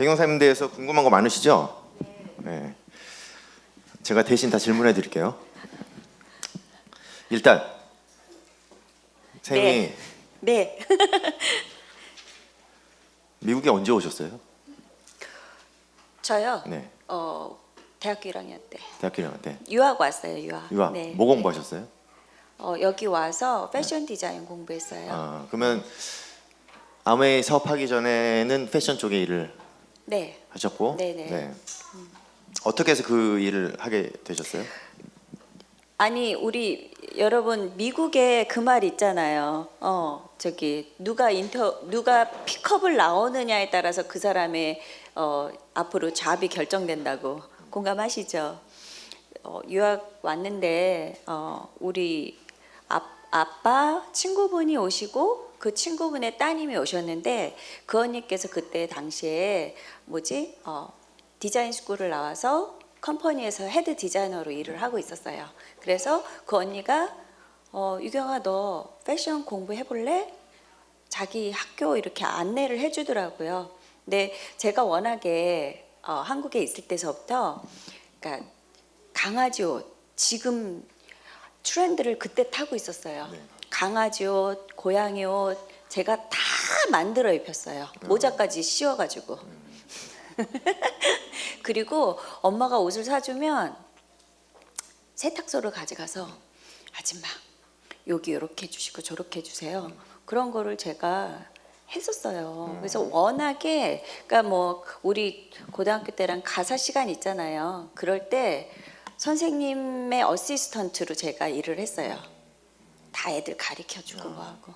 백영사님 대해서 궁금한 거 많으시죠? 네. 제가 대신 다 질문해 드릴게요. 일단 쌤이 네. 미국에 언제 오셨어요? 저요. 네. 대학교 1학년 때 대학교 1학년 때. 유학 왔어요. 유학. 유학. 네. 뭐 공부하셨어요? 여기 와서 패션 디자인 공부했어요. 아, 그러면 아메이 사업하기 전에는 패션 쪽에 일을 네. 하셨고, 네네. 네. 어떻게 해서 그 일을 하게 되셨어요? 아니 우리 여러분 미국에 그 말 있잖아요. 저기 누가 픽업을 나오느냐에 따라서 그 사람의 앞으로 잡이 결정된다고 공감하시죠? 유학 왔는데 우리 아빠 친구분이 오시고 그 친구분의 따님이 오셨는데 그 언니께서 그때 당시에 디자인 스쿨을 나와서 컴퍼니에서 헤드 디자이너로 일을 하고 있었어요. 그래서 그 언니가 유경아 너 패션 공부해 볼래? 자기 학교 이렇게 안내를 해주더라고요. 근데 제가 워낙에 한국에 있을 때서부터 그러니까 강아지 옷 지금 트렌드를 그때 타고 있었어요. 네. 강아지 옷, 고양이 옷 제가 다 만들어 입혔어요. 모자까지 씌워가지고. 그리고 엄마가 옷을 사주면 세탁소를 가져가서 아줌마 여기 이렇게 해주시고 저렇게 해주세요. 그런 거를 제가 했었어요. 그래서 워낙에 그러니까 뭐 우리 고등학교 때랑 가사 시간 있잖아요. 그럴 때 선생님의 어시스턴트로 제가 일을 했어요. 다 애들 가르쳐주고 뭐 하고.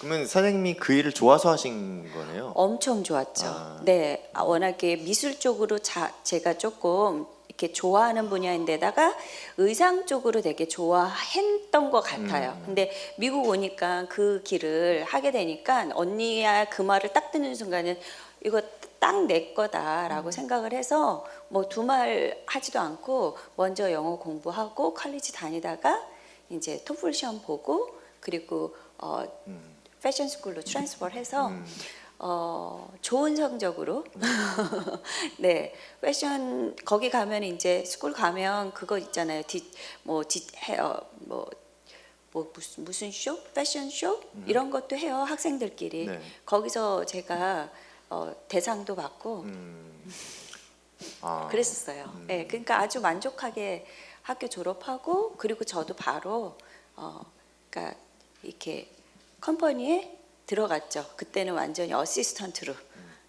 그러면 선생님이 그 일을 좋아서 하신 거네요? 엄청 좋았죠. 네, 워낙에 미술 쪽으로 제가 조금 이렇게 좋아하는 분야인데다가 의상 쪽으로 되게 좋아했던 것 같아요. 근데 미국 오니까 그 길을 하게 되니까 언니야 그 말을 딱 듣는 순간은 이거 딱 내 거다라고 생각을 해서 뭐 두말 하지도 않고 먼저 영어 공부하고 컬리지 다니다가 이제 토플 시험 보고 그리고 패션 스쿨로 트랜스퍼를 해서 좋은 성적으로 네 패션 거기 가면 이제 스쿨 가면 그거 있잖아요. 무슨 쇼? 패션 쇼? 이런 것도 해요. 학생들끼리. 네. 거기서 제가 대상도 받고 아, 그랬었어요. 네, 그러니까 아주 만족하게 학교 졸업하고 그리고 저도 바로 그러니까 이렇게 컴퍼니에 들어갔죠. 그때는 완전히 어시스턴트로.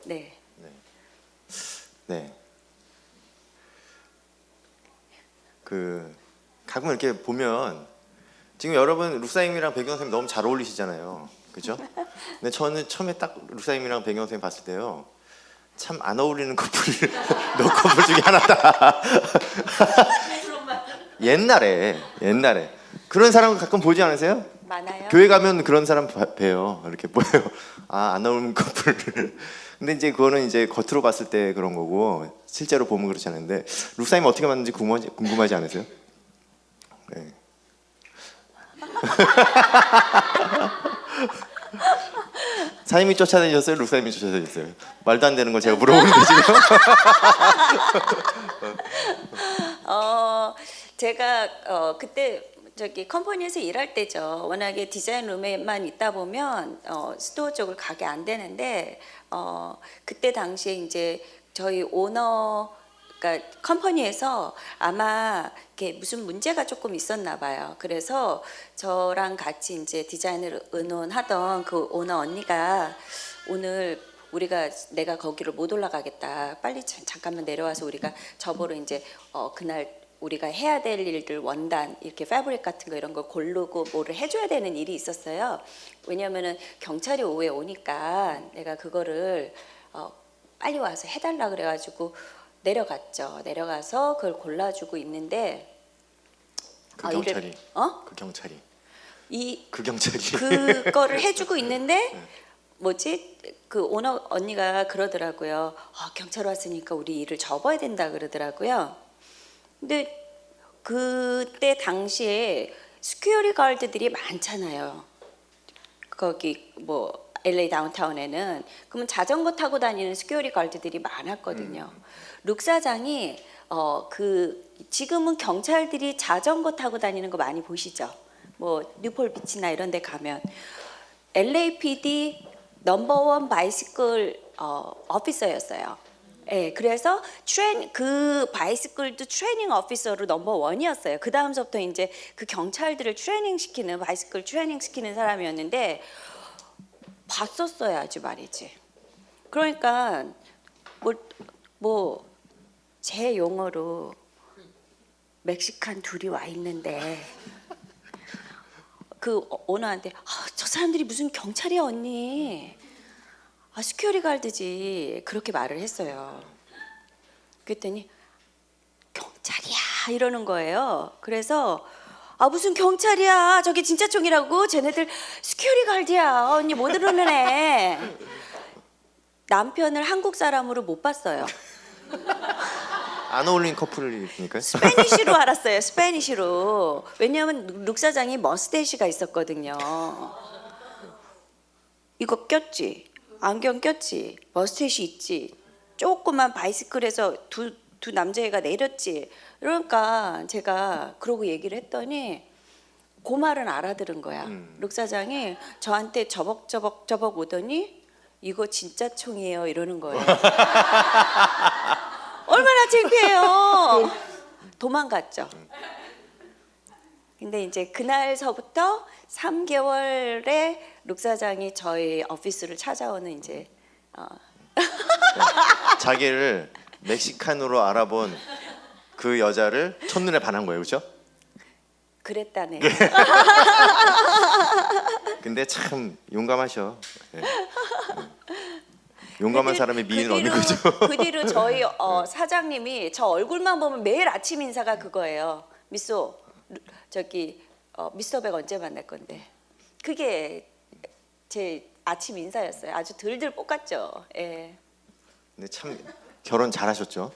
네. 네. 그 가끔 이렇게 보면 지금 여러분 룩사님이랑 백영사님 너무 잘 어울리시잖아요. 그죠? 근데 저는 처음에 딱 룩사님이랑 백영사님 봤을 때요. 참 안 어울리는 커플 너 커플 중에 하나다. 옛날에 그런 사람 가끔 보지 않으세요? 많아요. 교회 가면 그런 사람 봬요. 이렇게 보여요. 아, 안 어울리는 커플. 근데 이제 그거는 이제 겉으로 봤을 때 그런 거고 실제로 보면 그렇지 않은데 룩사님 어떻게 만든지 궁금하지 않으세요? 네. 사님이 쫓아다니셨어요? 룩사님이 쫓아다니셨어요? 말도 안 되는 걸 제가 물어보는데 지금. 제가 그때 저기 컴퍼니에서 일할 때죠. 워낙에 디자인 룸에만 있다 보면 스토어 쪽을 가게 안 되는데 그때 당시에 이제 저희 오너 그러니까 컴퍼니에서 아마 이렇게 무슨 문제가 조금 있었나 봐요. 그래서 저랑 같이 이제 디자인을 의논하던 그 오너 언니가 오늘 내가 거기를 못 올라가겠다. 빨리 잠깐만 내려와서 우리가 저보러 이제 그날 우리가 해야 될 일들 원단 이렇게 패브릭 같은 거 이런 걸 고르고 뭐를 해줘야 되는 일이 있었어요. 왜냐면은 경찰이 오후에 오니까 내가 그거를 빨리 와서 해달라 그래가지고 내려갔죠. 내려가서 그걸 골라주고 있는데 그 경찰이. 그 경찰이. 그 경찰이. 그거를 해주고 있는데 그 오너 언니가 그러더라고요. 경찰 왔으니까 우리 일을 접어야 된다 그러더라고요. 근데 그때 당시에 스큐어리 가드들이 많잖아요. 거기 뭐 LA 다운타운에는. 그러면 자전거 타고 다니는 스큐어리 가드들이 많았거든요. 룩 사장이 지금은 경찰들이 자전거 타고 다니는 거 많이 보시죠. 뭐 뉴폴 비치나 이런 데 가면 LAPD 넘버원 바이시클 오피서였어요. 예, 그래서 그 바이시클도 트레이닝 오피서로 넘버원이었어요. 그 다음서부터 이제 그 경찰들을 바이시클 트레이닝 시키는 사람이었는데 봤었어야지 말이지. 그러니까 뭐 제 용어로 멕시칸 둘이 와 있는데 그 오너한테 저 사람들이 무슨 경찰이야 언니. 스큐어리 가드지 그렇게 말을 했어요. 그랬더니 경찰이야 이러는 거예요. 그래서 무슨 경찰이야 저게 진짜 총이라고 쟤네들 스큐어리 가드야 언니 못 들으는 애. 남편을 한국 사람으로 못 봤어요. 안 어울린 커플이니까요. 스페니쉬로 알았어요. 스페니쉬로. 왜냐하면 룩 사장이 머스테이시가 있었거든요. 이거 꼈지? 안경 꼈지? 머스테이시 있지? 조그만 바이시클에서 두 남자애가 내렸지? 그러니까 제가 그러고 얘기를 했더니 그 말은 알아들은 거야. 룩 사장이 저한테 저벅 오더니 이거 진짜 총이에요 이러는 거예요. 얼마나 창피해요. 도망갔죠. 근데 이제 그날서부터 3개월에 룩 사장이 저희 오피스를 찾아오는 이제 자기를 멕시칸으로 알아본 그 여자를 첫눈에 반한 거예요, 그렇죠? 그랬다네. 근데 참 용감하셔. 네. 용감한 사람의 미인 언니 그죠? 그 뒤로 저희 사장님이 저 얼굴만 보면 매일 아침 인사가 그거예요. 미쏘 미스터 백 언제 만날 건데. 그게 제 아침 인사였어요. 아주 들들 볶았죠. 예. 근데 참 결혼 잘하셨죠?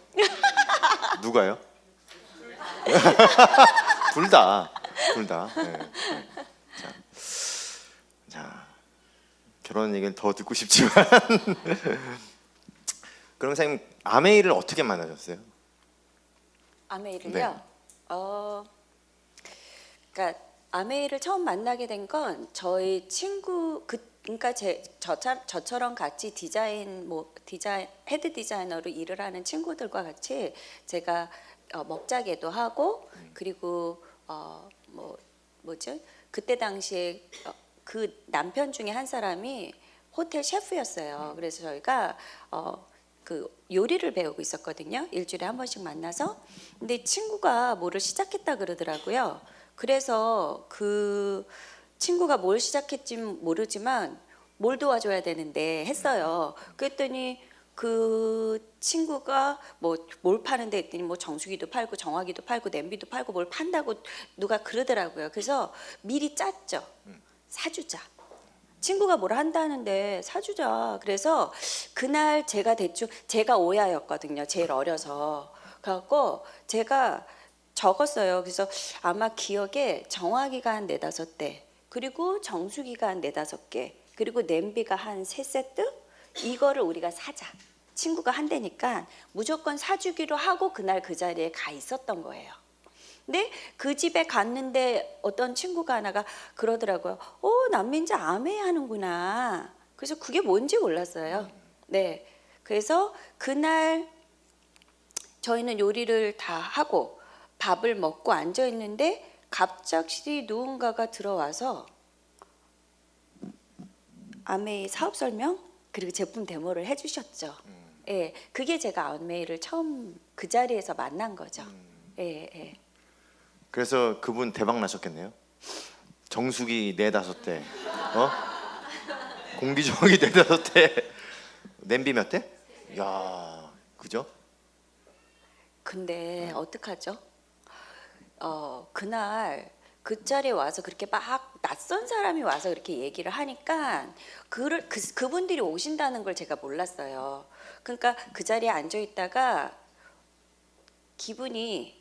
누가요? 둘 다. 네. 자, 결혼 얘기는 더 듣고 싶지만 그럼 선생님 아메이를 어떻게 만나셨어요? 아메이를요? 네. 그러니까 아메이를 처음 만나게 된 건 저희 친구 그러니까 저처럼 같이 헤드 디자이너로 일을 하는 친구들과 같이 제가 먹자개도 하고 그리고 그때 당시에 그 남편 중에 한 사람이 호텔 셰프였어요. 그래서 저희가 그 요리를 배우고 있었거든요. 일주일에 한 번씩 만나서. 근데 친구가 뭐를 시작했다 그러더라고요. 그래서 그 친구가 뭘 시작했지 모르지만 뭘 도와줘야 되는데 했어요. 그랬더니 그 친구가 뭘 파는데 했더니 정수기도 팔고 정화기도 팔고 냄비도 팔고 뭘 판다고 누가 그러더라고요. 그래서 미리 짰죠. 사주자. 친구가 뭘 한다는데 사주자. 그래서 그날 제가 오야였거든요. 제일 어려서. 그래갖고 제가 적었어요. 그래서 아마 기억에 정화기가 한 4-5대, 그리고 정수기가 한 4-5개, 그리고 냄비가 한 3세트? 이거를 우리가 사자. 친구가 한대니까 무조건 사주기로 하고 그날 그 자리에 가 있었던 거예요. 근데 그 집에 갔는데 어떤 친구가 하나가 그러더라고요. 남민자 아메 하는구나. 그래서 그게 뭔지 몰랐어요. 네. 그래서 그날 저희는 요리를 다 하고 밥을 먹고 앉아 있는데 갑자기 누군가가 들어와서 아메이 사업 설명 그리고 제품 데모를 해주셨죠. 예, 그게 제가 아메이를 처음 그 자리에서 만난 거죠. 예, 예. 그래서 그분 대박 나셨겠네요. 정수기 4-5대, 공기정화기 4-5대, 냄비 몇 대? 야, 그죠? 근데 어떡하죠? 그날 그 자리에 와서 그렇게 막 낯선 사람이 와서 그렇게 얘기를 하니까 그분들이 오신다는 걸 제가 몰랐어요. 그러니까 그 자리에 앉아 있다가 기분이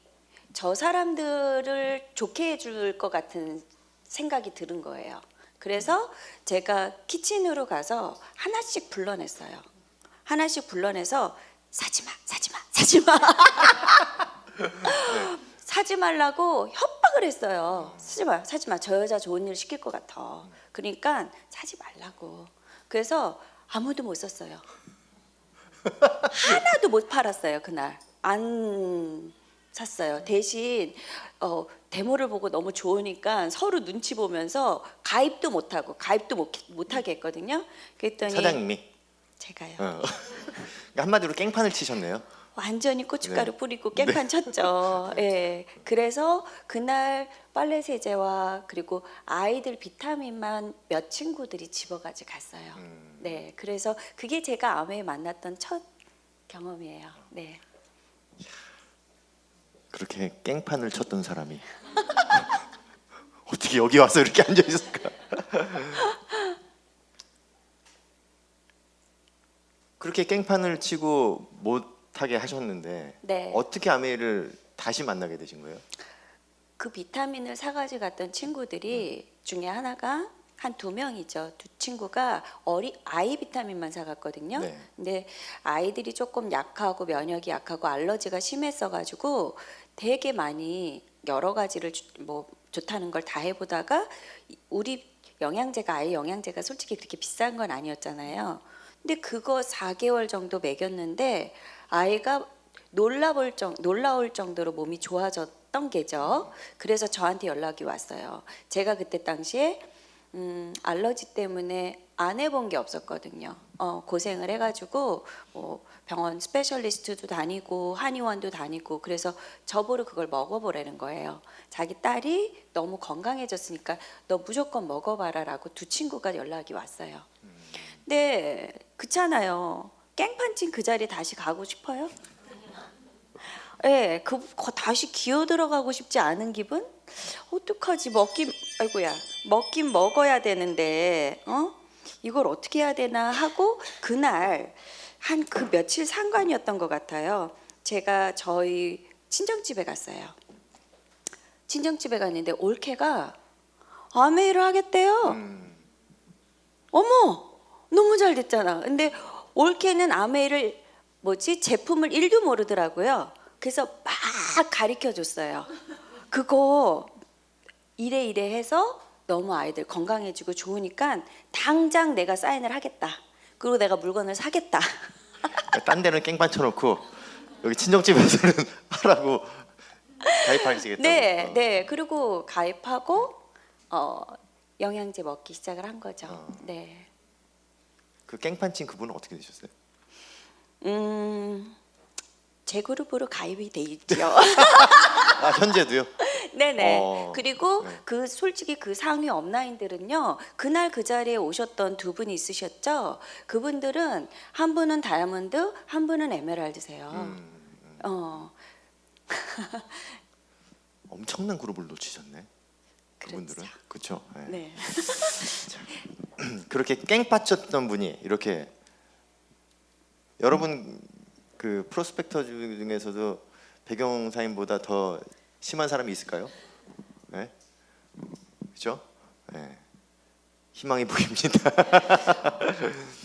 저 사람들을 좋게 해줄 것 같은 생각이 드는 거예요. 그래서 제가 키친으로 가서 하나씩 불러냈어요. 하나씩 불러내서 사지 마, 사지 마, 사지 마. 사지 말라고 협박을 했어요. 사지 마, 사지 마. 저 여자 좋은 일 시킬 것 같아. 그러니까 사지 말라고. 그래서 아무도 못 샀어요. 하나도 못 팔았어요 그날. 안 샀어요. 대신 데모를 보고 너무 좋으니까 서로 눈치 보면서 가입도 못 하고 가입도 못 하게 했거든요. 그랬더니 사장님이 제가요. 그러니까 한마디로 깽판을 치셨네요. 완전히 고춧가루 네. 뿌리고 깽판 쳤죠. 예. 그래서 그날 빨래 세제와 그리고 아이들 비타민만 몇 친구들이 집어가지고 갔어요. 네. 그래서 그게 제가 아메에 만났던 첫 경험이에요. 네. 그렇게 깽판을 쳤던 사람이 어떻게 여기 와서 이렇게 앉아 있을까? 그렇게 깽판을 치고 못하게 하셨는데 네. 어떻게 아메이를 다시 만나게 되신 거예요? 그 비타민을 사가지고 갔던 친구들이 중에 하나가 한 2명이죠. 두 친구가 아이 비타민만 사갔거든요. 네. 근데 아이들이 조금 약하고 면역이 약하고 알러지가 심했어가지고 되게 많이 여러 가지를 뭐 좋다는 걸 다 해보다가 우리 영양제가 아이 영양제가 솔직히 그렇게 비싼 건 아니었잖아요. 근데 그거 4개월 정도 먹였는데 아이가 놀라울 정도로 몸이 좋아졌던 게죠. 그래서 저한테 연락이 왔어요. 제가 그때 당시에 알러지 때문에 안 해본 게 없었거든요. 고생을 해가지고 뭐 병원 스페셜리스트도 다니고 한의원도 다니고 그래서 저보러 그걸 먹어보라는 거예요. 자기 딸이 너무 건강해졌으니까 너 무조건 먹어봐라라고 두 친구가 연락이 왔어요. 근데 그렇잖아요. 깽판친 그 자리에 다시 가고 싶어요? 예, 다시 기어 들어가고 싶지 않은 기분? 어떡하지? 먹긴 먹어야 되는데, 이걸 어떻게 해야 되나 하고 그날 한 그 며칠 상관이었던 것 같아요. 제가 저희 친정집에 갔어요. 친정집에 갔는데 올케가 아메이를 하겠대요. 어머, 너무 잘 됐잖아. 근데 올케는 아메이를 제품을 1도 모르더라고요. 그래서 막 가르쳐 줬어요. 그거 이래 해서 너무 아이들 건강해지고 좋으니까 당장 내가 사인을 하겠다. 그리고 내가 물건을 사겠다. 딴 데는 깽판 쳐놓고 여기 친정집에서는 하라고 가입하시겠다고. 네, 네. 그리고 가입하고 영양제 먹기 시작을 한 거죠. 네. 그 깽판 친 그분은 어떻게 되셨어요? 제 그룹으로 가입이 돼 있죠. 아 현재도요? 네네. 그리고 네. 솔직히 그 상위 업라인들은요. 그날 그 자리에 오셨던 두 분이 있으셨죠. 그분들은 한 분은 다이아몬드, 한 분은 에메랄드세요. 엄청난 그룹을 놓치셨네. 그분들은 그렇죠. 네. 네. 그렇게 깽판 쳤던 분이 이렇게 여러분 그 프로스펙터 중에서도 배경 사인보다 더 심한 사람이 있을까요? 네, 그렇죠? 네. 희망이 보입니다.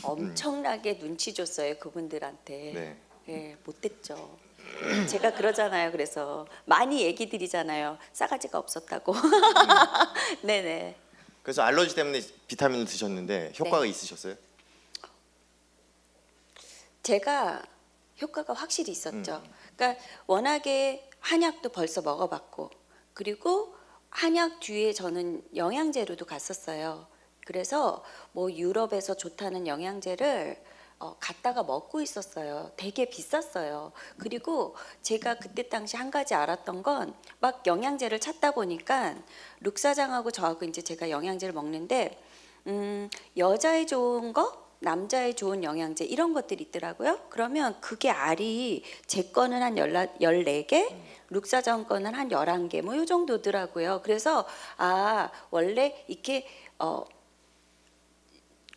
엄청나게 눈치 줬어요 그분들한테. 네. 네, 못됐죠. 제가 그러잖아요. 그래서 많이 얘기 드리잖아요. 싸가지가 없었다고. 네네. 그래서 알러지 때문에 비타민을 드셨는데 효과가 있으셨어요? 제가 효과가 확실히 있었죠. 그러니까 워낙에 한약도 벌써 먹어봤고 그리고 한약 뒤에 저는 영양제로도 갔었어요. 그래서 뭐 유럽에서 좋다는 영양제를 갖다가 먹고 있었어요. 되게 비쌌어요. 그리고 제가 그때 당시 한 가지 알았던 건 막 영양제를 찾다 보니까 룩 사장하고 저하고 이제 제가 영양제를 먹는데 여자에 좋은 거 남자에 좋은 영양제 이런 것들이 있더라고요. 그러면 그게 알이 제 거는 한 14개, 룩사정 거는 한 11개 뭐 요 정도더라고요. 그래서 원래 이렇게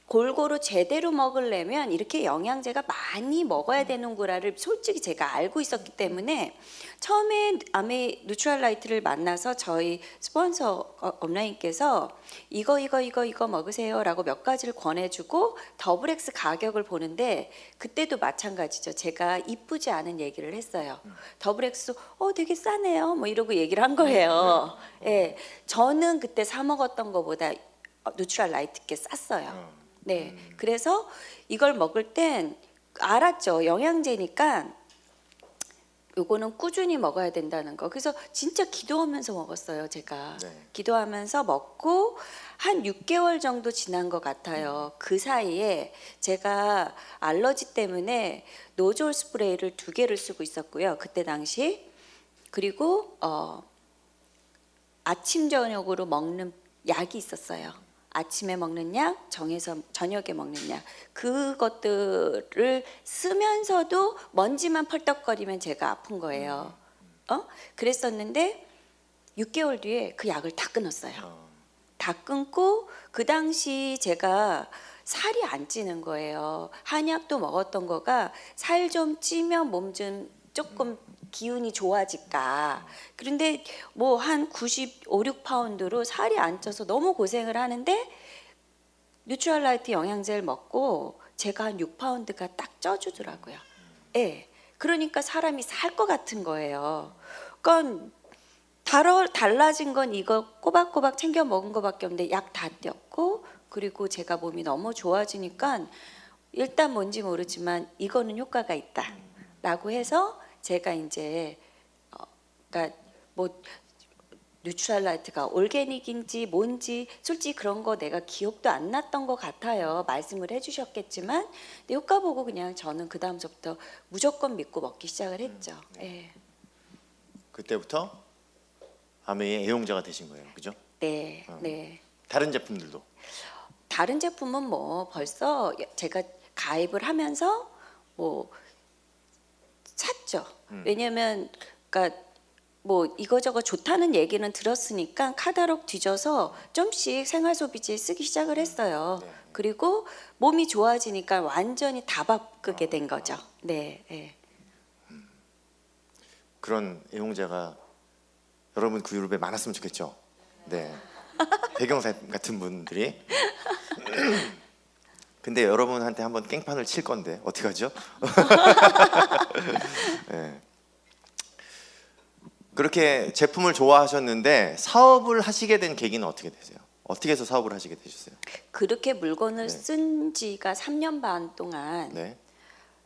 골고루 제대로 먹으려면 이렇게 영양제가 많이 먹어야 되는구나를 솔직히 제가 알고 있었기 때문에 처음에 아메 누트랄라이트를 만나서 저희 스폰서 업라인께서 이거 먹으세요라고 몇 가지를 권해주고 더블 X 가격을 보는데 그때도 마찬가지죠. 제가 이쁘지 않은 얘기를 했어요. 더블 X 되게 싸네요. 뭐 이러고 얘기를 한 거예요. 예, 저는 그때 사 먹었던 것보다 누트랄라이트께 쌌어요. 네, 그래서 이걸 먹을 땐 알았죠. 영양제니까 요거는 꾸준히 먹어야 된다는 거. 그래서 진짜 기도하면서 먹었어요, 제가. 네. 기도하면서 먹고 한 6개월 정도 지난 것 같아요. 그 사이에 제가 알러지 때문에 노졸 스프레이를 2개를 쓰고 있었고요. 그때 당시. 그리고 아침 저녁으로 먹는 약이 있었어요. 아침에 먹는 약, 정해서 저녁에 먹는 약. 그것들을 쓰면서도 먼지만 펄떡거리면 제가 아픈 거예요. 그랬었는데 6개월 뒤에 그 약을 다 끊었어요. 다 끊고 그 당시 제가 살이 안 찌는 거예요. 한약도 먹었던 거가 살 좀 찌면 몸 좀 조금 기운이 좋아질까. 그런데 뭐 한 95, 6파운드로 살이 안 쪄서 너무 고생을 하는데 뉴트랄라이트 영양제를 먹고 제가 한 6파운드가 딱 쪄주더라고요. 예. 그러니까 사람이 살 것 같은 거예요. 그러니까 달라진 건 이거 꼬박꼬박 챙겨 먹은 거밖에 없는데 약 다 떼었고 그리고 제가 몸이 너무 좋아지니까 일단 뭔지 모르지만 이거는 효과가 있다라고 해서 제가 이제 그러니까 뭐 뉴트랄라이트가 올게닉인지 뭔지 솔직히 그런 거 내가 기억도 안 났던 것 같아요. 말씀을 해주셨겠지만 근데 효과 보고 그냥 저는 그 다음서부터 무조건 믿고 먹기 시작을 했죠. 예. 그때부터 아메의 애용자가 되신 거예요, 그죠? 네, 네. 다른 제품들도. 다른 제품은 뭐 벌써 제가 가입을 하면서 뭐 샀죠. 왜냐면 그러니까 뭐 이거저거 좋다는 얘기는 들었으니까 카탈로그 뒤져서 좀씩 생활소비지에 쓰기 시작을 했어요. 네. 그리고 몸이 좋아지니까 완전히 다 바꾸게 된 거죠. 네, 네. 그런 애용자가 여러분 그 그룹에 많았으면 좋겠죠. 네. 배경사 같은 분들이. 근데 여러분한테 한번 깽판을 칠 건데 어떻게 하죠? 네. 그렇게 제품을 좋아하셨는데 사업을 하시게 된 계기는 어떻게 되세요? 어떻게 해서 사업을 하시게 되셨어요? 그렇게 물건을 네. 쓴 지가 3년 반 동안 네.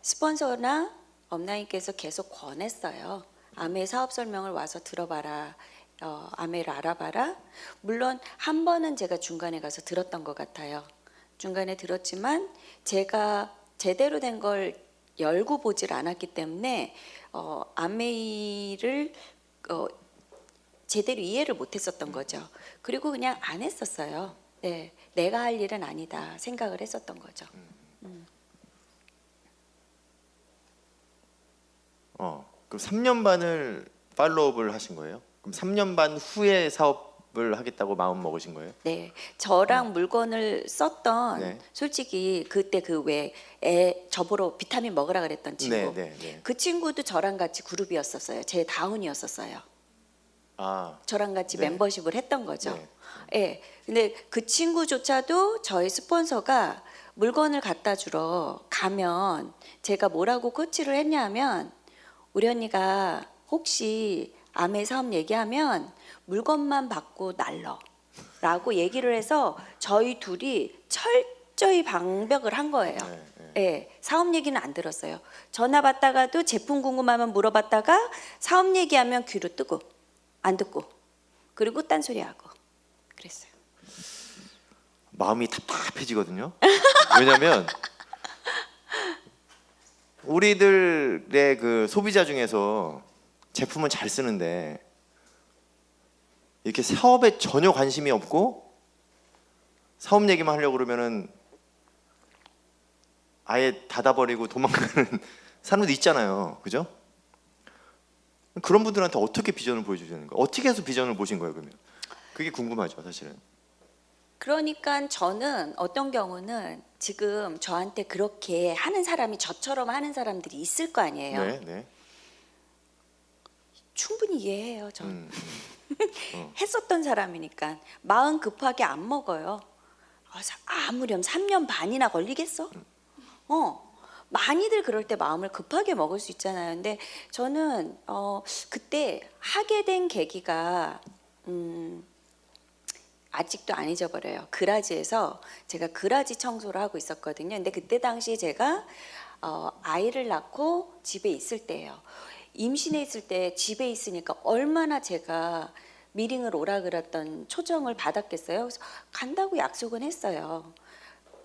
스폰서나 업라인께서 계속 권했어요. 아메 사업 설명을 와서 들어봐라. 아메를 알아봐라. 물론 한 번은 제가 중간에 가서 들었던 것 같아요. 중간에 들었지만 제가 제대로 된 걸 열고 보질 않았기 때문에 아메이를 제대로 이해를 못했었던 거죠. 그리고 그냥 안 했었어요. 네, 내가 할 일은 아니다 생각을 했었던 거죠. 그럼 3년 반을 팔로우업을 하신 거예요? 그럼 3년 반 후에 사업을 하겠다고 마음 먹으신 거예요? 네, 저랑 물건을 썼던 네. 솔직히 그때 그 왜 저보러 비타민 먹으라 그랬던 친구, 네, 네, 네. 그 친구도 저랑 같이 그룹이었었어요. 제 다운이었었어요. 아, 저랑 같이 네. 멤버십을 했던 거죠. 네. 예. 근데 그 친구조차도 저희 스폰서가 물건을 갖다 주러 가면 제가 뭐라고 코치를 했냐면 우리 언니가 혹시 아메 사업 얘기하면 물건만 받고 날러라고 얘기를 해서 저희 둘이 철저히 방벽을 한 거예요. 네, 네. 예, 사업 얘기는 안 들었어요. 전화 받다가도 제품 궁금하면 물어봤다가 사업 얘기하면 귀로 뜨고 안 듣고 그리고 딴소리하고 그랬어요. 마음이 답답해지거든요. 왜냐하면 우리들의 그 소비자 중에서 제품은 잘 쓰는데 이렇게 사업에 전혀 관심이 없고 사업 얘기만 하려고 그러면은 아예 닫아버리고 도망가는 사람도 있잖아요, 그죠? 그런 분들한테 어떻게 비전을 보여주시는 거예요? 어떻게 해서 비전을 보신 거예요, 그러면? 그게 궁금하죠, 사실은. 그러니까 저는 어떤 경우는 지금 저한테 그렇게 하는 사람이 저처럼 하는 사람들이 있을 거 아니에요. 네, 네. 충분히 이해해요. 전 음, 했었던 사람이니까 마음 급하게 안 먹어요. 아무렴 3년 반이나 걸리겠어? 많이들 그럴 때 마음을 급하게 먹을 수 있잖아요. 근데 저는 그때 하게 된 계기가 아직도 안 잊어버려요. 그라지에서 제가 그라지 청소를 하고 있었거든요. 근데 그때 당시에 제가 아이를 낳고 집에 있을 때예요. 임신해 있을 때 집에 있으니까 얼마나 제가 미링을 오라 그랬던 초정을 받았겠어요. 그래서 간다고 약속은 했어요.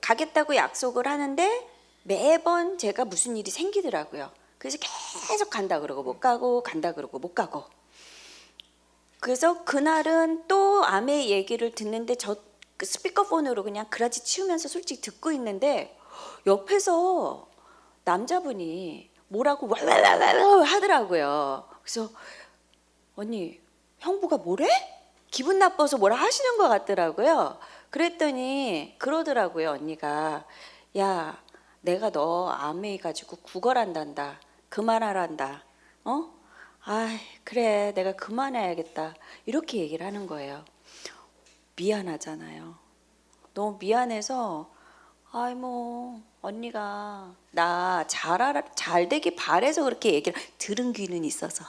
가겠다고 약속을 하는데 매번 제가 무슨 일이 생기더라고요. 그래서 계속 간다 그러고 못 가고 간다 그러고 못 가고. 그래서 그날은 또 아메의 얘기를 듣는데 저 그 스피커폰으로 그냥 그라지 치우면서 솔직히 듣고 있는데 옆에서 남자분이 뭐라고 왈왈왈왈 하더라고요. 그래서 언니 형부가 뭐래? 기분 나빠서 뭐라 하시는 것 같더라고요. 그랬더니 그러더라고요. 언니가 야 내가 너 아메이 가지고 구걸한단다. 그만하란다. 아이 그래 내가 그만해야겠다. 이렇게 얘기를 하는 거예요. 미안하잖아요. 너무 미안해서 아이 뭐 언니가 나 잘 되길 바래서 그렇게 얘기를 들은 귀는 있어서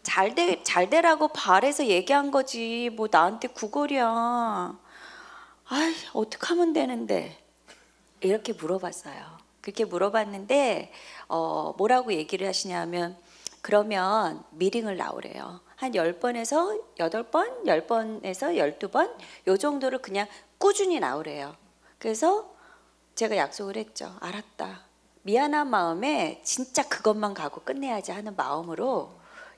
잘 되라고 바래서 얘기한 거지 뭐 나한테 구걸이야. 아이 어떡하면 되는데 이렇게 물어봤어요. 그렇게 물어봤는데 뭐라고 얘기를 하시냐면 그러면 미링을 나오래요. 한 10번에서 8번, 10번에서 12번 요 정도를 그냥 꾸준히 나오래요. 그래서 제가 약속을 했죠. 알았다. 미안한 마음에 진짜 그것만 가고 끝내야지 하는 마음으로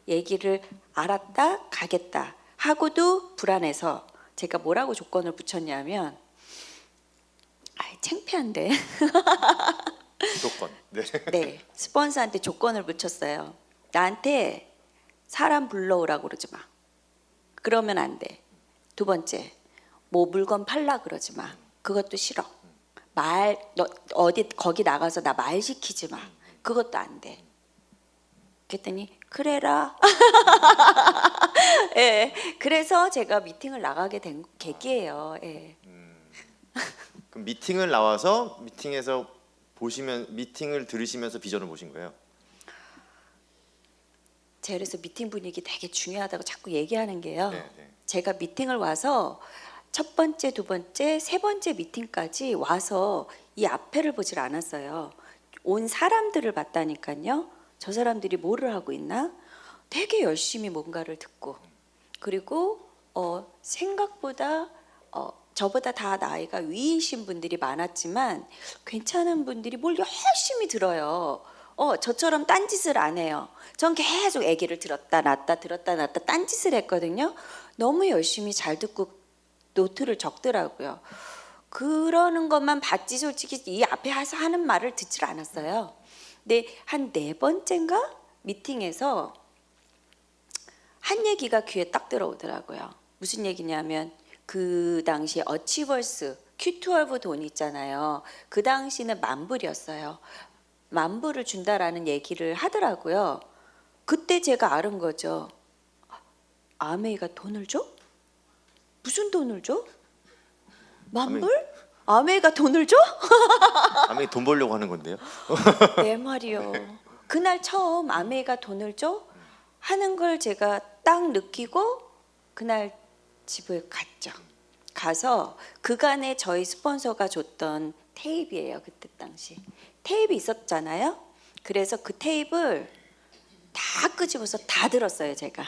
얘기를 알았다, 가겠다 하고도 불안해서 제가 뭐라고 조건을 붙였냐면 창피한데 조건. 네. 네, 스폰서한테 조건을 붙였어요. 나한테 사람 불러오라고 그러지 마. 그러면 안 돼. 두 번째, 뭐 물건 팔라 그러지 마. 그것도 싫어. 너 어디 거기 나가서 나 말 시키지 마. 그것도 안 돼. 그랬더니 그래라. 예, 그래서 제가 미팅을 나가게 된 계기예요. 예. 그럼 미팅을 나와서 미팅에서 미팅을 들으시면서 비전을 보신 거예요? 제가 그래서 미팅 분위기 되게 중요하다고 자꾸 얘기하는 게요. 네, 네. 제가 미팅을 와서 첫 번째, 두 번째, 세 번째 미팅까지 와서 이 앞에를 보질 않았어요. 온 사람들을 봤다니까요. 저 사람들이 뭐를 하고 있나? 되게 열심히 뭔가를 듣고 그리고 생각보다 저보다 다 나이가 위이신 분들이 많았지만 괜찮은 분들이 뭘 열심히 들어요. 저처럼 딴짓을 안 해요. 전 계속 얘기를 들었다 놨다 딴짓을 했거든요. 너무 열심히 잘 듣고 노트를 적더라고요. 그러는 것만 봤지 솔직히 이 앞에 와서 하는 말을 듣질 않았어요. 근데 한 네 번째인가 미팅에서 한 얘기가 귀에 딱 들어오더라고요. 무슨 얘기냐면 그 당시에 어치버스 Q12 돈 있잖아요. 그 당시는 10,000불이었어요. 10,000불을 준다라는 얘기를 하더라고요. 그때 제가 알은 거죠. 아메이가 돈을 줘? 무슨 돈을 줘? 10,000불? 아메이가 돈을 줘? 아메이 돈 벌려고 하는 건데요. 내 말이요. 그날 처음 아메이가 돈을 줘? 하는 걸 제가 딱 느끼고 그날 집을 갔죠. 가서 그간에 저희 스폰서가 줬던 테이프예요. 그때 당시 테이프 있었잖아요. 그래서 그 테이프를 다 끄집어서 다 들었어요. 제가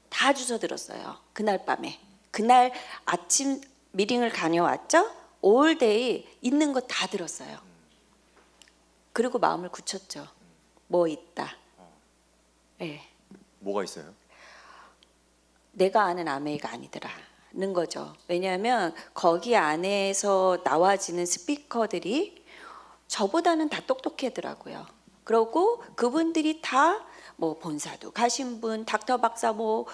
다 주워 들었어요. 그날 밤에 그날 아침 미팅을 다녀왔죠. 올데이 있는 거 다 들었어요. 그리고 마음을 굳혔죠. 뭐 있다. 네. 뭐가 있어요? 내가 아는 아메이가 아니더라는 거죠. 왜냐하면 거기 안에서 나와지는 스피커들이 저보다는 다 똑똑하더라고요. 그리고 그분들이 다 뭐 본사도 가신 분, 닥터 박사, 뭐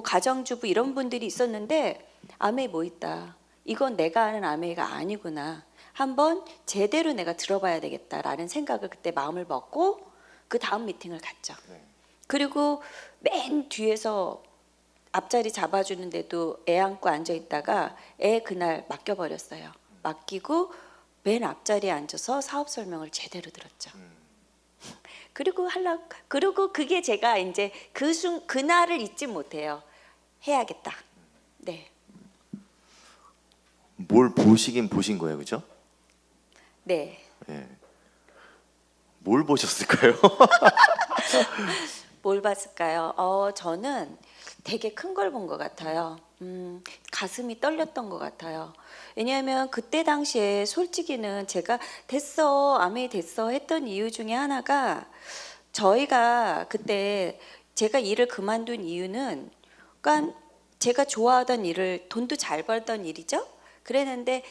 가정주부 이런 분들이 있었는데 아메이 뭐 있다. 이건 내가 아는 아메이가 아니구나. 한번 제대로 내가 들어봐야 되겠다라는 생각을 그때 마음을 먹고 그 다음 미팅을 갔죠. 네. 그리고 맨 뒤에서 앞자리 잡아주는데도 애 안고 앉아 있다가 애 그날 맡겨버렸어요. 맡기고 맨 앞자리에 앉아서 사업 설명을 제대로 들었죠. 그리고 그게 제가 이제 그날을 잊지 못해요. 해야겠다. 네. 뭘 보시긴 보신 거예요, 그죠? 네. 예. 뭘 보셨을까요? 뭘 봤을까요? 저는 되게 큰 걸 본 것 같아요. 가슴이 떨렸던 것 같아요. 왜냐하면 그때 당시에 솔직히는 제가 됐어, 아메이 됐어 했던 이유 중에 하나가 저희가 그때 제가 일을 그만둔 이유는 그러니까 제가 좋아하던 일을 돈도 잘 벌던 일이죠. 그랬는데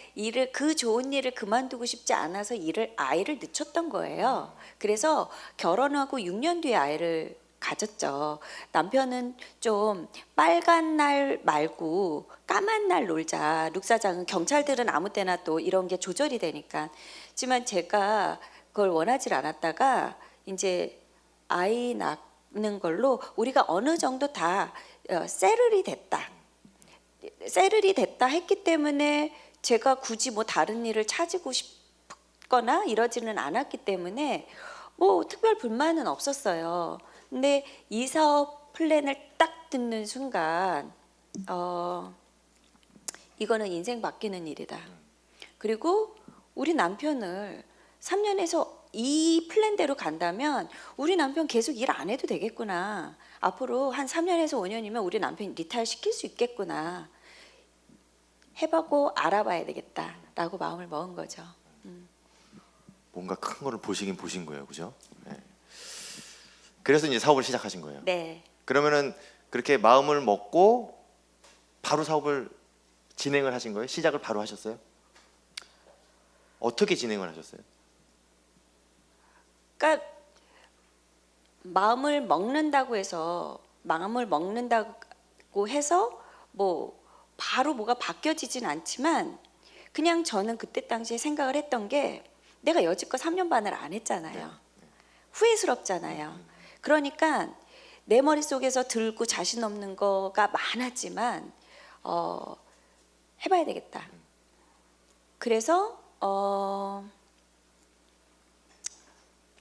그 좋은 일을 그만두고 싶지 않아서 아이를 늦췄던 거예요. 그래서 결혼하고 6년 뒤에 아이를 가졌죠. 남편은 좀 빨간 날 말고 까만 날 놀자. 룩사장은 경찰들은 아무 때나 또 이런 게 조절이 되니까. 하지만 제가 그걸 원하지 않았다가 이제 아이 낳는 걸로 우리가 어느 정도 다 세를이 됐다. 세를이 됐다 했기 때문에 제가 굳이 뭐 다른 일을 찾고 싶거나 이러지는 않았기 때문에 뭐 특별 불만은 없었어요. 근데 이 사업 플랜을 딱 듣는 순간 이거는 인생 바뀌는 일이다. 그리고 우리 남편을 3년에서 이 플랜대로 간다면 우리 남편 계속 일 안 해도 되겠구나. 앞으로 한 3년에서 5년이면 우리 남편 리타일 시킬 수 있겠구나. 해보고 알아봐야 되겠다라고 마음을 먹은 거죠. 뭔가 큰 거를 보시긴 보신 거예요, 그죠? 네. 그래서 이제 사업을 시작하신 거예요. 네. 그러면은 그렇게 마음을 먹고 바로 사업을 진행을 하신 거예요? 시작을 바로 하셨어요? 어떻게 진행을 하셨어요? 그러니까 마음을 먹는다고 해서 뭐 바로 뭐가 바뀌어지진 않지만 그냥 저는 그때 당시에 생각을 했던 게 내가 여지껏 3년 반을 안 했잖아요. 후회스럽잖아요. 그러니까 내 머릿속에서 들고 자신 없는 거가 많았지만 해봐야 되겠다. 그래서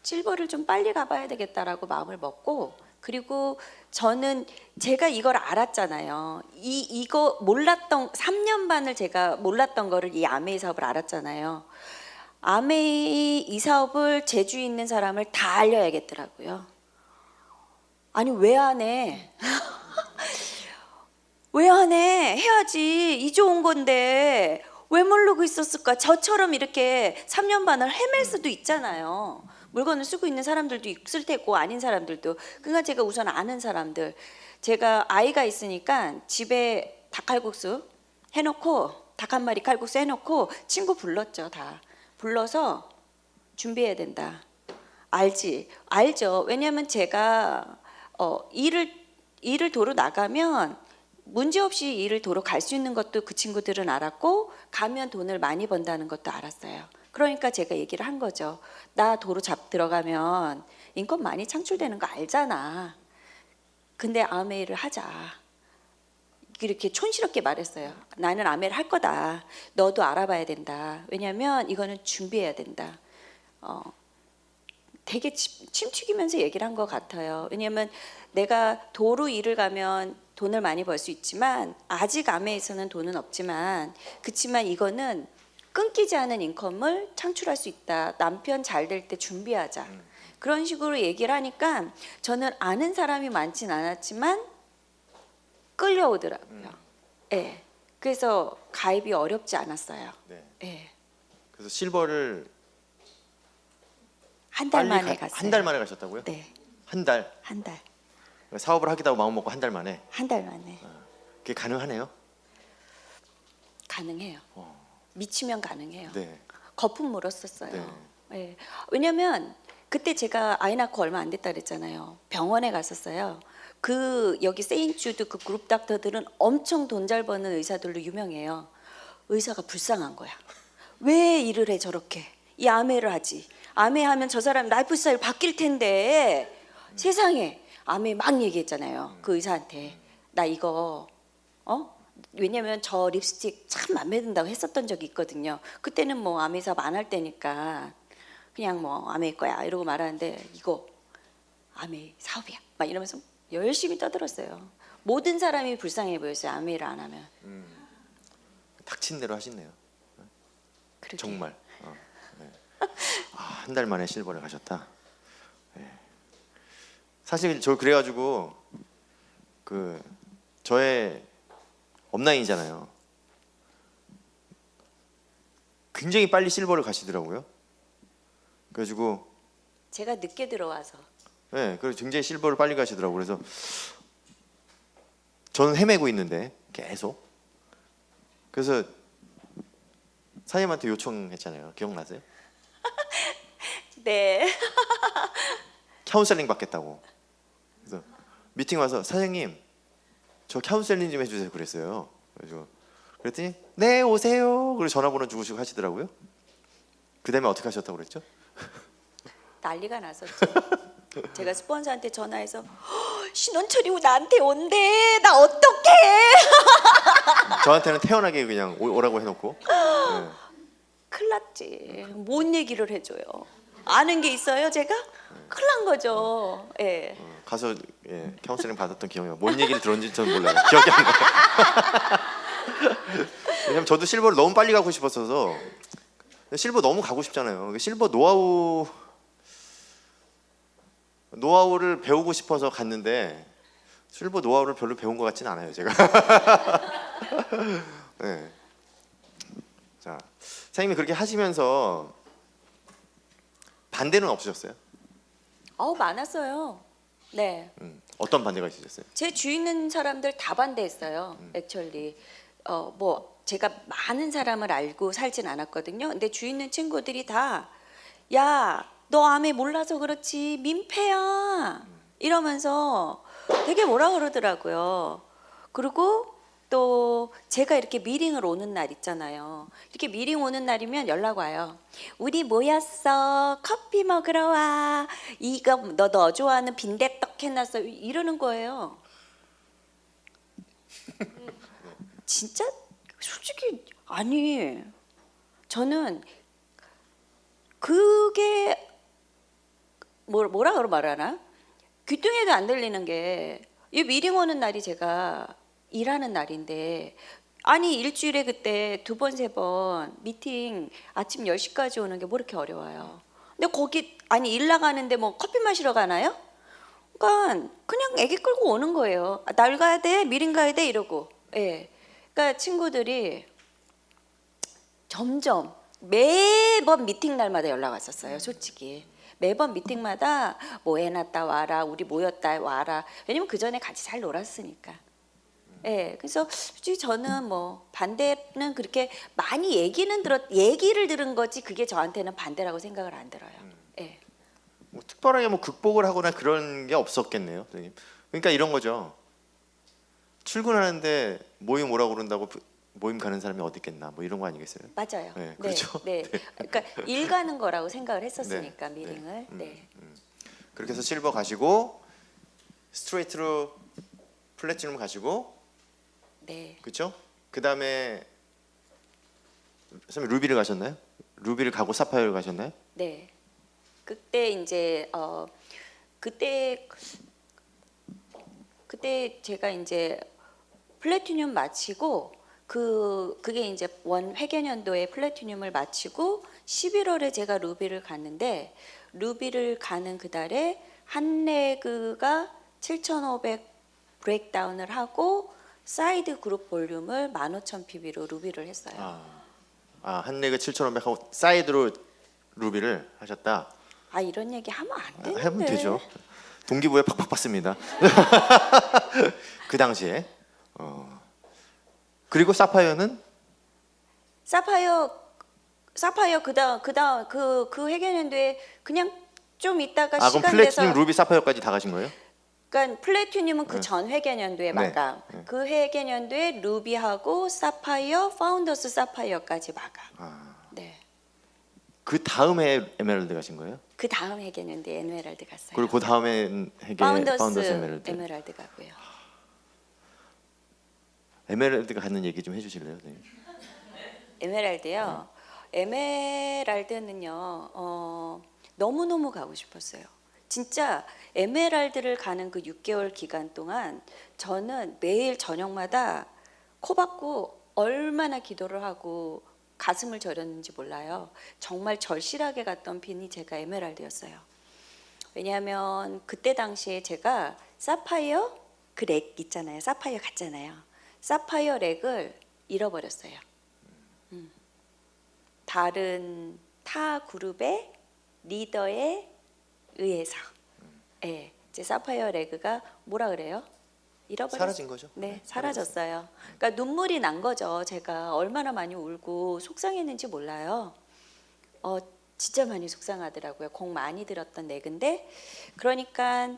실버를 좀 빨리 가봐야 되겠다라고 마음을 먹고 그리고 저는 제가 이걸 알았잖아요. 이거 몰랐던 3년 반을 제가 몰랐던 거를 이 아메이 사업을 알았잖아요. 아메이 이 사업을 제주에 있는 사람을 다 알려야겠더라고요. 아니 왜 안 해? 왜 안 해? 해야지. 이 좋은 건데 왜 모르고 있었을까? 저처럼 이렇게 3년 반을 헤맬 수도 있잖아요. 물건을 쓰고 있는 사람들도 있을 테고 아닌 사람들도. 그러니까 제가 우선 아는 사람들. 제가 아이가 있으니까 집에 닭칼국수 해놓고 닭 한 마리 칼국수 해놓고 친구 불렀죠. 다 불러서 준비해야 된다. 알죠. 왜냐하면 제가 일을 도로 나가면 문제없이 일을 도로 갈 수 있는 것도 그 친구들은 알았고 가면 돈을 많이 번다는 것도 알았어요. 그러니까 제가 얘기를 한 거죠. 나 도로 들어가면 인권 많이 창출되는 거 알잖아. 근데 아메이를 하자. 이렇게 촌스럽게 말했어요. 나는 아메이를 할 거다. 너도 알아봐야 된다. 왜냐하면 이거는 준비해야 된다. 되게 침튀기면서 얘기를 한 것 같아요. 왜냐하면 내가 도로 일을 가면 돈을 많이 벌 수 있지만 아직 아메에서는 돈은 없지만 그치만 이거는 끊기지 않은 인컴을 창출할 수 있다. 남편 잘 될 때 준비하자. 그런 식으로 얘기를 하니까 저는 아는 사람이 많진 않았지만 끌려오더라고요. 네. 그래서 가입이 어렵지 않았어요. 네. 네. 그래서 실버를 한 달 만에 갔어요. 한 달 만에 가셨다고요? 네. 한 달. 한 달. 사업을 하겠다고 마음 먹고 한 달 만에. 한 달 만에. 그게 가능하네요. 가능해요. 미치면 가능해요. 네. 거품 물었었어요. 네. 네. 왜냐면 그때 제가 아이 낳고 얼마 안 됐다 그랬잖아요. 병원에 갔었어요. 여기 세인트주드 그 그룹 닥터들은 엄청 돈 잘 버는 의사들로 유명해요. 의사가 불쌍한 거야. 왜 일을 해 저렇게? 이 아메를 하지. 아메 하면 저 사람 라이프 스타일 바뀔 텐데. 세상에 아메 막 얘기했잖아요. 그 의사한테. 나 이거 왜냐면 저 립스틱 참 맘에 든다고 했었던 적이 있거든요. 그때는 뭐 아메 사업 안 할 때니까 그냥 뭐 아메 거야 이러고 말하는데 이거 아메 사업이야 막 이러면서 열심히 떠들었어요. 모든 사람이 불쌍해 보였어요. 아메를 안 하면. 닥친 대로 하시네요. 그러게. 정말. 네. 한 달 만에 실버를 가셨다. 네. 사실 저 그래가지고 그 저의 업라인이잖아요. 굉장히 빨리 실버를 가시더라고요. 그래가지고 제가 늦게 들어와서 네, 그래서 굉장히 실버를 빨리 가시더라고요. 그래서 저는 헤매고 있는데 계속. 그래서 사장님한테 요청했잖아요. 기억나세요? 네. 카운셀링 받겠다고. 그래서 미팅 와서 사장님 저 카운셀링 좀 해주세요 그랬어요. 그래서 그랬더니 네 오세요. 그리고 전화번호 주시고 하시더라고요. 그 다음에 어떻게 하셨다고 그랬죠? 난리가 났었죠. 제가 스폰서한테 전화해서 신원철이 나한테 온대. 나 어떡해? 저한테는 태연하게 그냥 오라고 해놓고. 네. 큰일 났지. 뭔 얘기를 해줘요. 아는 게 있어요 제가? 큰일 난 거죠. 예. 가서 카운셀링 받았던 기억이 나요. 뭔 얘기를 들었는지 저는 몰라요. 기억이 안 나요. 왜냐면 저도 실버를 너무 빨리 가고 싶었어서. 실버 너무 가고 싶잖아요. 실버 노하우를 배우고 싶어서 갔는데 실버 노하우를 별로 배운 것 같지는 않아요 제가. 네. 자, 사장님이 그렇게 하시면서 반대는 없으셨어요? 많았어요. 네. 어떤 반대가 있으셨어요? 제 주위 있는 사람들 다 반대했어요. 액츄얼리 뭐 제가 많은 사람을 알고 살진 않았거든요. 근데 주위 있는 친구들이 다 야, 너 아메 몰라서 그렇지 민폐야 이러면서 되게 뭐라 그러더라고요. 그리고 또 제가 이렇게 미팅을 오는 날 있잖아요. 이렇게 미팅 오는 날이면 연락 와요. 우리 모였어. 커피 먹으러 와. 이거 너 좋아하는 빈대떡 해놨어. 이러는 거예요. 진짜 솔직히 아니 저는 그게 뭐라 그러 말하나 귀뚱해도 안 들리는 게 이 미팅 오는 날이 제가 일하는 날인데 아니 일주일에 그때 2번 3번 미팅 아침 10시까지 오는 게 뭐 이렇게 어려워요. 근데 거기 아니 일 나가는데 뭐 커피 마시러 가나요? 그러니까 그냥 애기 끌고 오는 거예요. 날 가야 돼 미팅 가야 돼 이러고. 예. 그러니까 친구들이 점점 매번 미팅 날마다 연락 왔었어요. 솔직히 매번 미팅마다 뭐 해놨다 와라 우리 모였다 와라. 왜냐면 그 전에 같이 잘 놀았으니까. 예, 그래서 솔직히 저는 뭐 반대는 그렇게 많이 얘기를 들은 거지 그게 저한테는 반대라고 생각을 안 들어요. 예. 뭐 특별하게 뭐 극복을 하거나 그런 게 없었겠네요, 선생님. 그러니까 이런 거죠. 출근하는데 모임 오라고 그런다고 모임 가는 사람이 어디 있겠나, 뭐 이런 거 아니겠어요? 맞아요. 네, 그렇죠. 네, 네. 그러니까 일 가는 거라고 생각을 했었으니까 네, 미팅을. 네. 그렇게 해서 실버 가시고 스트레이트로 플래티넘 가시고, 네. 그렇죠? 그 다음에 선생님 루비를 가셨나요? 루비를 가고 사파이어를 가셨나요? 네. 그때 이제 그때 제가 이제 플래티늄 마치고 그게 이제 원 회계년도에 플래티늄을 마치고 11월에 제가 루비를 갔는데 루비를 가는 그달에 한레그가 7,500 브레이크다운을 하고 사이드 그룹 볼륨을 15,000ppb로 루비를 했어요. 한레그 7,500 하고 사이드로 루비를 하셨다. 이런 얘기 하면 안 되는데. 하면 되죠. 동기부여 팍팍 받습니다. 그 당시에. 그리고 사파이어는 사파이어 그 회계년도에 그냥 좀 있다가 그럼 시간 플래티늄, 돼서 루비, 사파이어까지 다 가신 거예요? 그러니까 플래티늄은 그 전 회계년도에 마감. 네. 그 회계년도에 루비하고 사파이어, 파운더스 사파이어까지 마감. 네. 그 다음에 에메랄드 가신 거예요? 그 다음 해계는 에메랄드 갔어요. 그리고 그 다음에 해계 파운더스 에메랄드. 에메랄드 가고요. 에메랄드가 갖는 얘기 좀 해주실래요, 선생님? 에메랄드요. 에메랄드는요. 너무너무 가고 싶었어요. 진짜 에메랄드를 가는 그 6개월 기간 동안 저는 매일 저녁마다 코 박고 얼마나 기도를 하고 가슴을 저렸는지 몰라요. 정말 절실하게 갔던 핀이 제가 에메랄드였어요. 왜냐하면 그때 당시에 제가 사파이어 그 렉 있잖아요. 사파이어 갔잖아요. 사파이어 렉을 잃어버렸어요. 다른 타 그룹의 리더에 의해서, 예, 제 사파이어 레그가 뭐라 그래요? 잃어버렸어요. 사라진 거죠? 네, 사라졌어요. 그러니까 눈물이 난 거죠. 제가 얼마나 많이 울고 속상했는지 몰라요. 진짜 많이 속상하더라고요. 공 많이 들었던 레그인데, 그러니까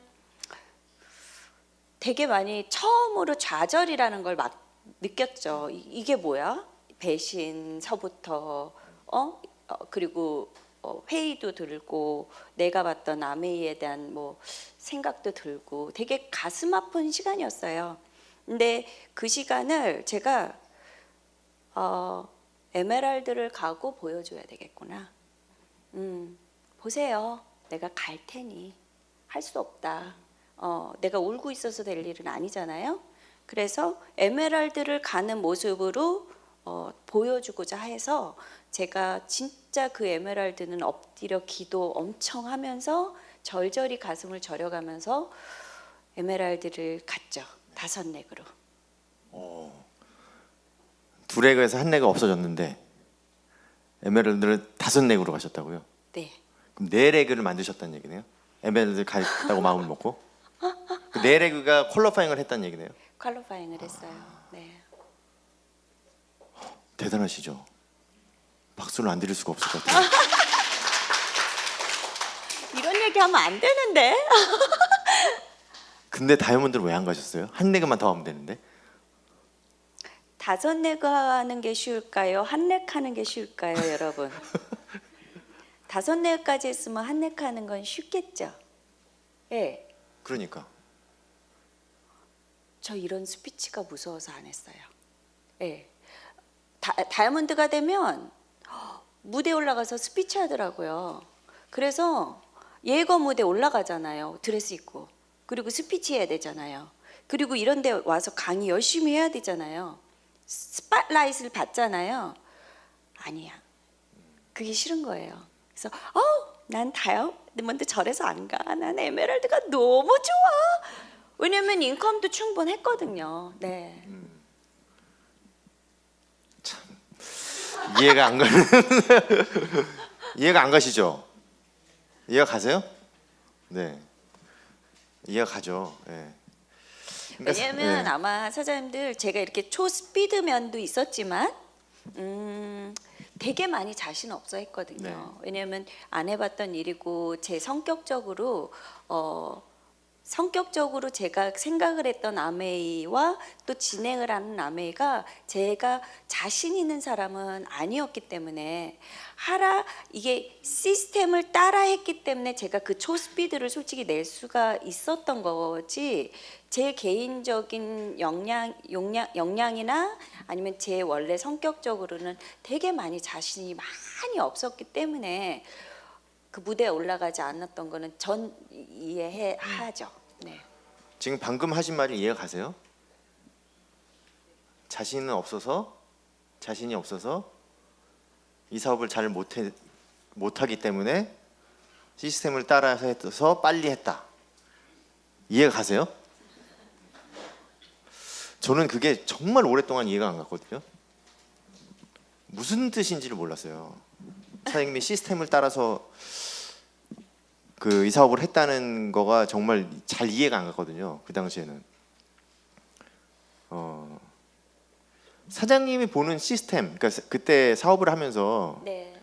되게 많이 처음으로 좌절이라는 걸 막 느꼈죠. 이게 뭐야? 배신서부터 그리고 회의도 들고 내가 봤던 아메이에 대한 뭐 생각도 들고 되게 가슴 아픈 시간이었어요. 근데 그 시간을 제가 에메랄드를 가고 보여줘야 되겠구나. 보세요. 내가 갈 테니 할 수 없다. 내가 울고 있어서 될 일은 아니잖아요. 그래서 에메랄드를 가는 모습으로 보여주고자 해서 제가 진짜 그 에메랄드는 엎드려 기도 엄청 하면서 절절히 가슴을 저려가면서 에메랄드를 갔죠. 5렉으로. 두 렉에서 한 렉이 없어졌는데 에메랄드를 5렉으로 가셨다고요? 네. 그럼 4렉을 만드셨다는 얘기네요? 에메랄드 가겠다고 마음을 먹고 그 4렉가 퀄리파잉을 했다는 얘기네요? 퀄리파잉을 했어요. 네. 대단하시죠? 박수를 안 드릴 수가 없을 것 같아요. 이런 얘기하면 안 되는데. 근데 다이아몬드를 왜 안 가셨어요? 한 렉만 더 하면 되는데. 5렉 하는 게 쉬울까요? 1렉 하는 게 쉬울까요, 여러분? 5렉까지 했으면 1렉 하는 건 쉽겠죠. 예. 그러니까 저 이런 스피치가 무서워서 안 했어요. 예. 다이아몬드가 되면 무대 올라가서 스피치 하더라고요. 그래서 예거 무대 올라가잖아요. 드레스 입고. 그리고 스피치 해야 되잖아요. 그리고 이런 데 와서 강의 열심히 해야 되잖아요. 스팟라이트를 받잖아요. 아니야. 그게 싫은 거예요. 그래서 난 다이아몬드 절에서 안 가. 난 에메랄드가 너무 좋아. 왜냐면 인컴도 충분했거든요. 네. 이해가 안 가는 이해가 안 가시죠? 이해가 가세요? 네. 이해가 가죠. 네. 그러니까 왜냐면 네. 아마 사장님들 제가 이렇게 초스피드면도 있었지만 되게 많이 자신 없어 했거든요. 왜냐면 안 해봤던 일이고 제 성격적으로 제가 생각을 했던 아메이와 또 진행을 하는 아메이가 제가 자신 있는 사람은 아니었기 때문에 이게 시스템을 따라 했기 때문에 제가 그 초스피드를 솔직히 낼 수가 있었던 거지 제 개인적인 역량이나 아니면 제 원래 성격적으로는 되게 많이 자신이 많이 없었기 때문에 그 무대에 올라가지 않았던 거는 전 이해하죠. 네. 지금 방금 하신 말이 이해가 가세요? 자신이 없어서 이 사업을 잘 못하기 때문에 시스템을 따라서 해서 빨리 했다. 이해가 가세요? 저는 그게 정말 오랫동안 이해가 안 갔거든요. 무슨 뜻인지를 몰랐어요. 사장님이 시스템을 따라서 이 사업을 했다는 거가 정말 잘 이해가 안 갔거든요. 그 당시에는 사장님이 보는 시스템, 그러니까 그때 사업을 하면서 네.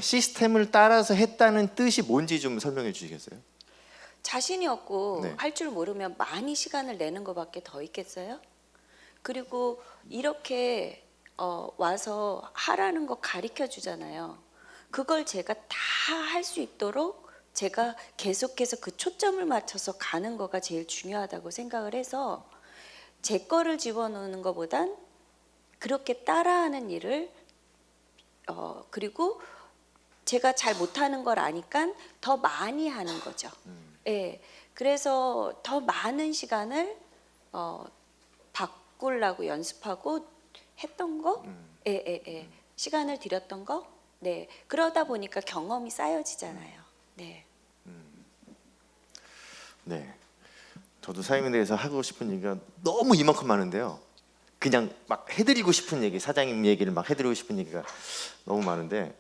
시스템을 따라서 했다는 뜻이 뭔지 좀 설명해 주시겠어요? 자신이 없고 네. 할 줄 모르면 많이 시간을 내는 것밖에 더 있겠어요? 그리고 이렇게 와서 하라는 거 가르쳐 주잖아요. 그걸 제가 다 할 수 있도록 제가 계속해서 그 초점을 맞춰서 가는 거가 제일 중요하다고 생각을 해서 제 거를 집어넣는 것보단 그렇게 따라하는 일을 그리고 제가 잘 못하는 걸 아니까 더 많이 하는 거죠. 예. 그래서 더 많은 시간을 바꾸려고 연습하고 했던 거, 시간을 들였던 거, 네. 그러다 보니까 경험이 쌓여지잖아요. 네. 네. 저도 사장님에 대해서 하고 싶은 얘기가 너무 이만큼 많은데요. 그냥 막 해드리고 싶은 얘기, 사장님 얘기를 막 해드리고 싶은 얘기가 너무 많은데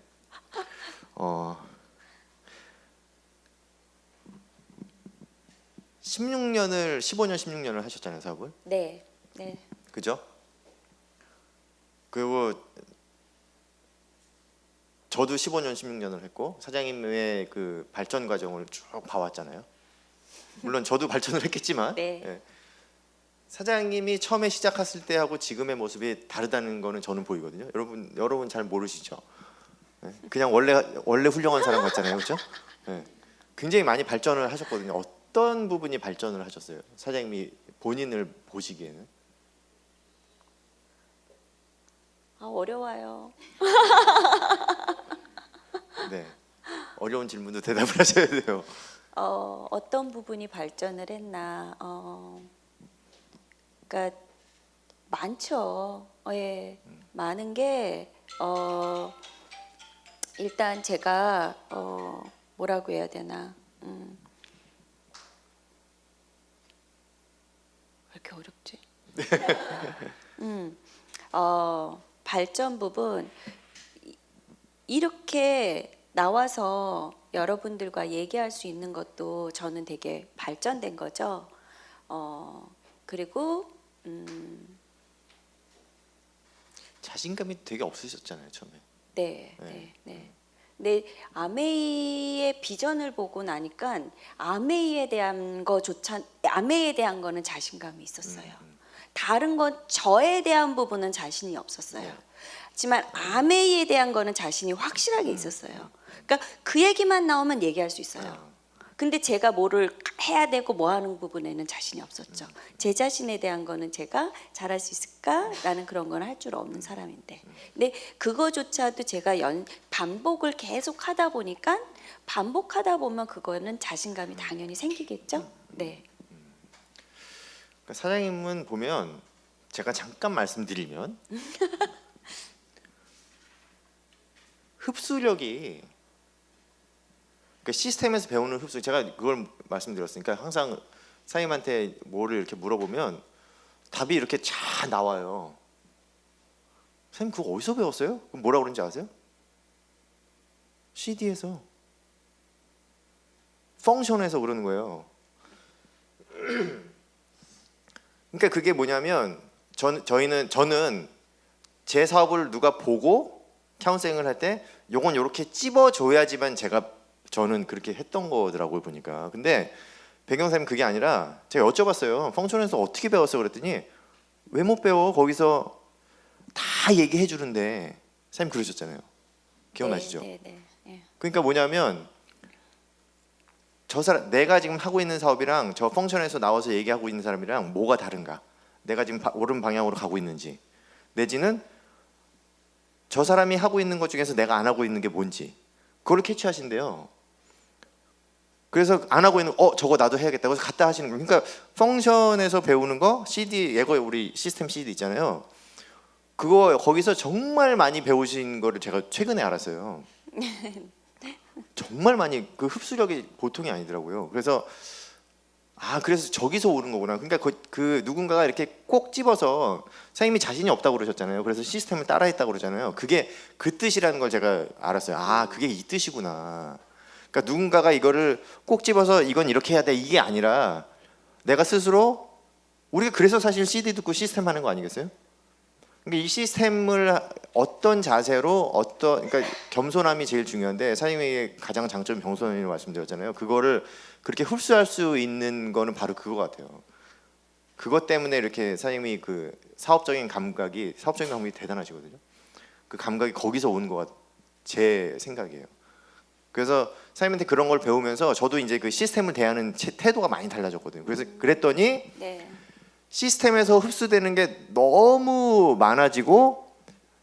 16년을 15년 16년을 하셨잖아요, 사업을. 네. 네. 그죠? 그리고 저도 15년 16년을 했고 사장님의 그 발전 과정을 쭉 봐왔잖아요. 물론 저도 발전을 했겠지만 네. 예. 사장님이 처음에 시작했을 때하고 지금의 모습이 다르다는 거는 저는 보이거든요. 여러분 잘 모르시죠? 예. 그냥 원래 훌륭한 사람 같잖아요, 그렇죠? 예. 굉장히 많이 발전을 하셨거든요. 어떤 부분이 발전을 하셨어요? 사장님이 본인을 보시기에는? 아, 어려워요. 네. 어려운 질문도 대답을 하셔야 돼요. 어떤 부분이 발전을 했나? 그러니까 많죠. 예, 많은 게 일단 제가 뭐라고 해야 되나? 왜 이렇게 어렵지? 발전 부분 이렇게 나와서 여러분들과 얘기할 수 있는 것도 저는 되게 발전된 거죠. 그리고 자신감이 되게 없으셨잖아요, 처음에. 네, 네. 네, 네. 근데 아메이의 비전을 보고 나니까 아메이에 대한 거는 자신감이 있었어요. 다른 건 저에 대한 부분은 자신이 없었어요. 네. 하지만 아메이에 대한 거는 자신이 확실하게 있었어요. 그러니까 그 얘기만 나오면 얘기할 수 있어요. 근데 제가 뭐를 해야 되고 뭐 하는 부분에는 자신이 없었죠. 제 자신에 대한 거는 제가 잘할 수 있을까라는 그런 건 할 줄 없는 사람인데. 근데 그거조차도 제가 반복을 계속 하다 보니까 반복하다 보면 그거는 자신감이 당연히 생기겠죠. 네. 그러니까 사장님은 보면 제가 잠깐 말씀드리면 흡수력이 그러니까 시스템에서 배우는 흡수 제가 그걸 말씀드렸으니까 항상 사장님한테 뭐를 이렇게 물어보면 답이 이렇게 쫙 나와요. 선생님 그거 어디서 배웠어요? 그럼 뭐라 그런지 아세요? CD에서 펑션에서 그러는 거예요. 그러니까 그게 뭐냐면 저는 제 사업을 누가 보고 카운셀링을 할 때 요건 요렇게 찝어줘야지만 저는 그렇게 했던 거더라고요 보니까. 근데 배경사님 그게 아니라 제가 여쭤봤어요. 펑션에서 어떻게 배웠어? 그랬더니 왜 못 배워? 거기서 다 얘기해 주는데 사장님 그러셨잖아요. 기억나시죠? 네, 네, 네. 그러니까 뭐냐면 내가 지금 하고 있는 사업이랑 저 펑션에서 나와서 얘기하고 있는 사람이랑 뭐가 다른가? 내가 지금 옳은 방향으로 가고 있는지 내지는 저 사람이 하고 있는 것 중에서 내가 안 하고 있는 게 뭔지 그걸 캐치하신대요. 그래서 안 하고 있는 저거 나도 해야겠다. 그래서 갖다 하시는 거예요. 그러니까 펑션에서 배우는 거 CD 예거에 우리 시스템 CD 있잖아요. 그거 거기서 정말 많이 배우신 거를 제가 최근에 알았어요. 정말 많이 그 흡수력이 보통이 아니더라고요. 그래서 그래서 저기서 오는 거구나. 그러니까 그 누군가가 이렇게 꼭 집어서 선생님이 자신이 없다고 그러셨잖아요. 그래서 시스템을 따라했다고 그러잖아요. 그게 그 뜻이라는 걸 제가 알았어요. 그게 이 뜻이구나. 그러니까 누군가가 이거를 꼭 집어서 이건 이렇게 해야 돼 이게 아니라 내가 스스로 우리가 그래서 사실 CD 듣고 시스템 하는 거 아니겠어요? 그러니까 이 시스템을 어떤 자세로 그러니까 겸손함이 제일 중요한데 사장님의 가장 장점이 겸손함이라고 말씀드렸잖아요. 그거를 그렇게 흡수할 수 있는 거는 바로 그거 같아요. 그것 때문에 이렇게 사장님이 그 사업적인 감각이 대단하시거든요. 그 감각이 거기서 오는 것 제 생각이에요. 그래서 사장님한테 그런 걸 배우면서 저도 이제 그 시스템을 대하는 태도가 많이 달라졌거든요. 그래서 그랬더니 네. 시스템에서 흡수되는 게 너무 많아지고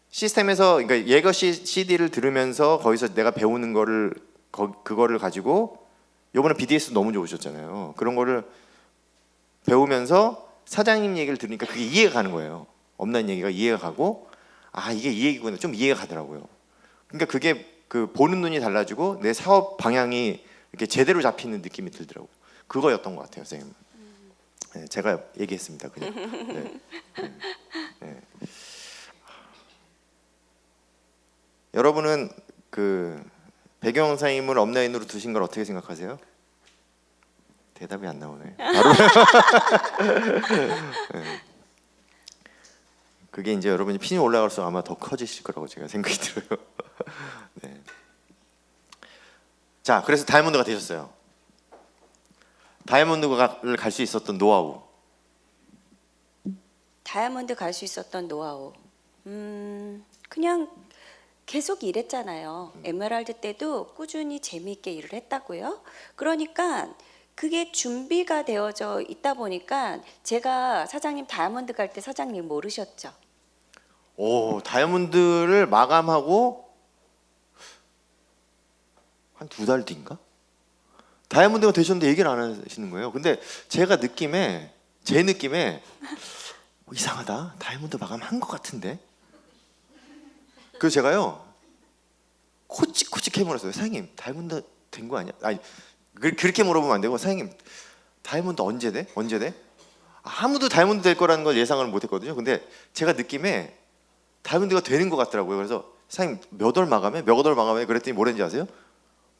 시스템에서 그러니까 예거 CD를 들으면서 거기서 내가 배우는 거를 그거를 가지고 요번에 BDS 너무 좋으셨잖아요. 그런 거를 배우면서 사장님 얘기를 들으니까 그게 이해가 가는 거예요. 업라인 얘기가 이해가 가고 아 이게 이 얘기구나 좀 이해가 가더라고요. 그러니까 그게 그 보는 눈이 달라지고 내 사업 방향이 이렇게 제대로 잡히는 느낌이 들더라고요. 그거였던 것 같아요, 선생님. 네, 제가 얘기했습니다, 그냥. 네. 네. 여러분은 그 배경 선생님을 업라인으로 두신 걸 어떻게 생각하세요? 대답이 안 나오네. 바로 네. 그게 이제 여러분이 핀이 올라갈수록 아마 더 커지실 거라고 제가 생각이 들어요. 네. 자, 그래서 다이아몬드가 되셨어요. 다이아몬드를 갈 수 있었던 노하우. 다이아몬드 갈 수 있었던 노하우. 그냥 계속 일했잖아요. 에메랄드 때도 꾸준히 재미있게 일을 했다고요. 그러니까 그게 준비가 되어져 있다 보니까 제가 사장님 다이아몬드 갈 때 사장님 모르셨죠? 오, 다이아몬드를 마감하고 한 2달 뒤인가? 다이아몬드가 되셨는데 얘기를 안 하시는 거예요. 근데 제가 제 느낌에 이상하다. 다이아몬드 마감한 것 같은데. 그래서 제가요 코치코치 캐물었어요. 사장님 다이아몬드 된 거 아니야? 아니 그렇게 물어보면 안 되고 사장님 다이아몬드 언제 돼? 언제 돼? 아무도 다이아몬드 될 거라는 걸 예상을 못했거든요. 근데 제가 느낌에 다이아몬드가 되는 것 같더라고요. 그래서 사장님 몇 월 마감해? 몇 월 마감해? 그랬더니 뭐랬는지 아세요?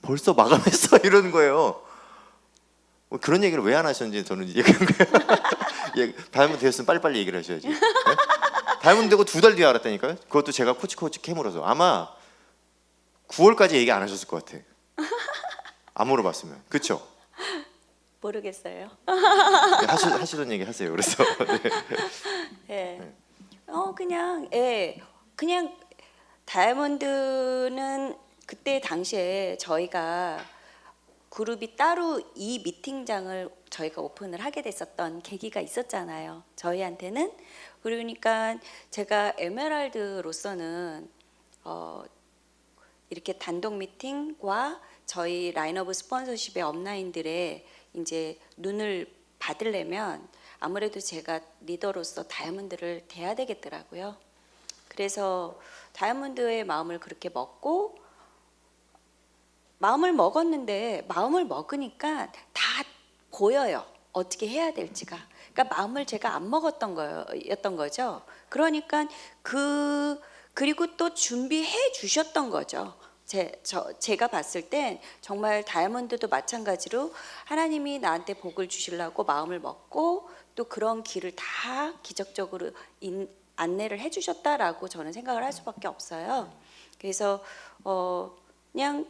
벌써 마감했어 이러는 거예요. 그런 얘기를 왜 안 하셨는지 저는 얘기한 거예요. 예, 다이아몬드 되었으면 빨리빨리 얘기를 하셔야지. 네? 다이아몬드 되고 2달 뒤에 알았다니까요. 그것도 제가 코치코치 캐물어서 아마 9월까지 얘기 안 하셨을 것 같아. 안 물어봤으면. 그렇죠? 모르겠어요. 네, 하시던 얘기 하세요. 그래서 네. 예. 그냥 그냥 다이아몬드는 그때 당시에 저희가 그룹이 따로 이 미팅장을 저희가 오픈을 하게 됐었던 계기가 있었잖아요. 저희한테는. 그러니까 제가 에메랄드로서는 이렇게 단독 미팅과 저희 라인업 스폰서십의 업라인들의 이제 눈을 받으려면 아무래도 제가 리더로서 다이아몬드를 돼야 되겠더라고요. 그래서 다이아몬드의 마음을 그렇게 먹고 마음을 먹었는데 마음을 먹으니까 다 보여요. 어떻게 해야 될지가. 그러니까 마음을 제가 안 먹었던 거였던 거죠. 그러니까 그리고 또 준비해 주셨던 거죠. 제가 봤을 땐 정말 다이아몬드도 마찬가지로 하나님이 나한테 복을 주시려고 마음을 먹고 또 그런 길을 다 기적적으로 안내를 해주셨다라고 저는 생각을 할 수밖에 없어요. 그래서 그냥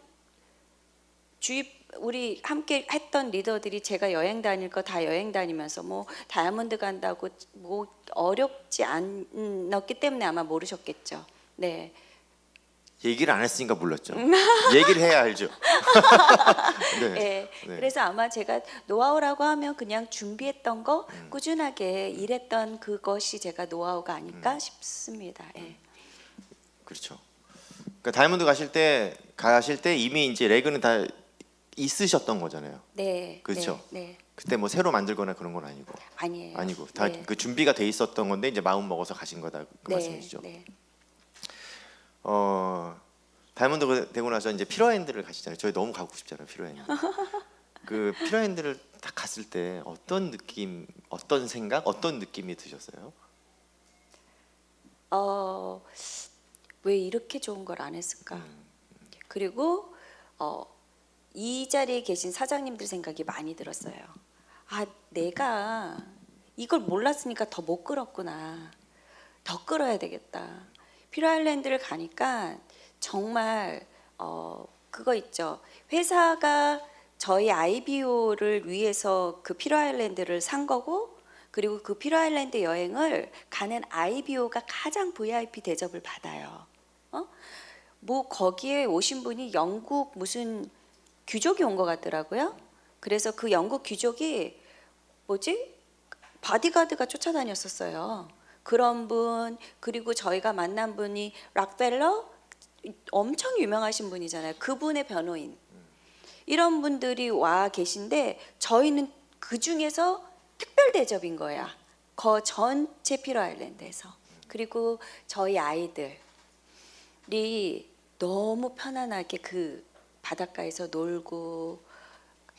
우리 함께 했던 리더들이 제가 여행 다닐 거 다 여행 다니면서 뭐 다이아몬드 간다고 뭐 어렵지 않았기 때문에 아마 모르셨겠죠. 네. 얘기를 안 했으니까 몰랐죠. 얘기를 해야 알죠. 네. 네. 네. 그래서 아마 제가 노하우라고 하면 그냥 준비했던 거 꾸준하게 일했던 그것이 제가 노하우가 아닐까 싶습니다. 네. 그렇죠. 그러니까 다이아몬드 가실 때 이미 이제 레그는 다 있으셨던 거잖아요. 네. 그렇죠. 네. 네. 그때 뭐 새로 만들거나 그런 건 아니고. 아니에요. 아니고 다 그 네. 준비가 돼 있었던 건데 이제 마음 먹어서 가신 거다 그 네. 말씀이시죠. 네. 다이아몬드 되고 나서 이제 피로핸드를 가시잖아요. 저희 너무 가고 싶잖아요, 피로핸드. 그 피로핸드를 딱 갔을 때 어떤 느낌, 어떤 생각, 어떤 느낌이 드셨어요? 왜 이렇게 좋은 걸 안 했을까? 그리고 이 자리에 계신 사장님들 생각이 많이 들었어요. 아, 내가 이걸 몰랐으니까 더 못 끌었구나. 더 끌어야 되겠다. 피로 아일랜드를 가니까 정말 그거 있죠. 회사가 저희 IBO를 위해서 그 피로 아일랜드를 산 거고 그리고 그 피로 아일랜드 여행을 가는 IBO가 가장 VIP 대접을 받아요. 뭐 거기에 오신 분이 영국 무슨 귀족이 온 것 같더라고요. 그래서 그 영국 귀족이 뭐지? 바디가드가 쫓아다녔었어요. 그런 분, 그리고 저희가 만난 분이 락펠러, 엄청 유명하신 분이잖아요. 그분의 변호인. 이런 분들이 와 계신데 저희는 그 중에서 특별 대접인 거야. 거 전체 피로 아일랜드에서. 그리고 저희 아이들이 너무 편안하게 그 바닷가에서 놀고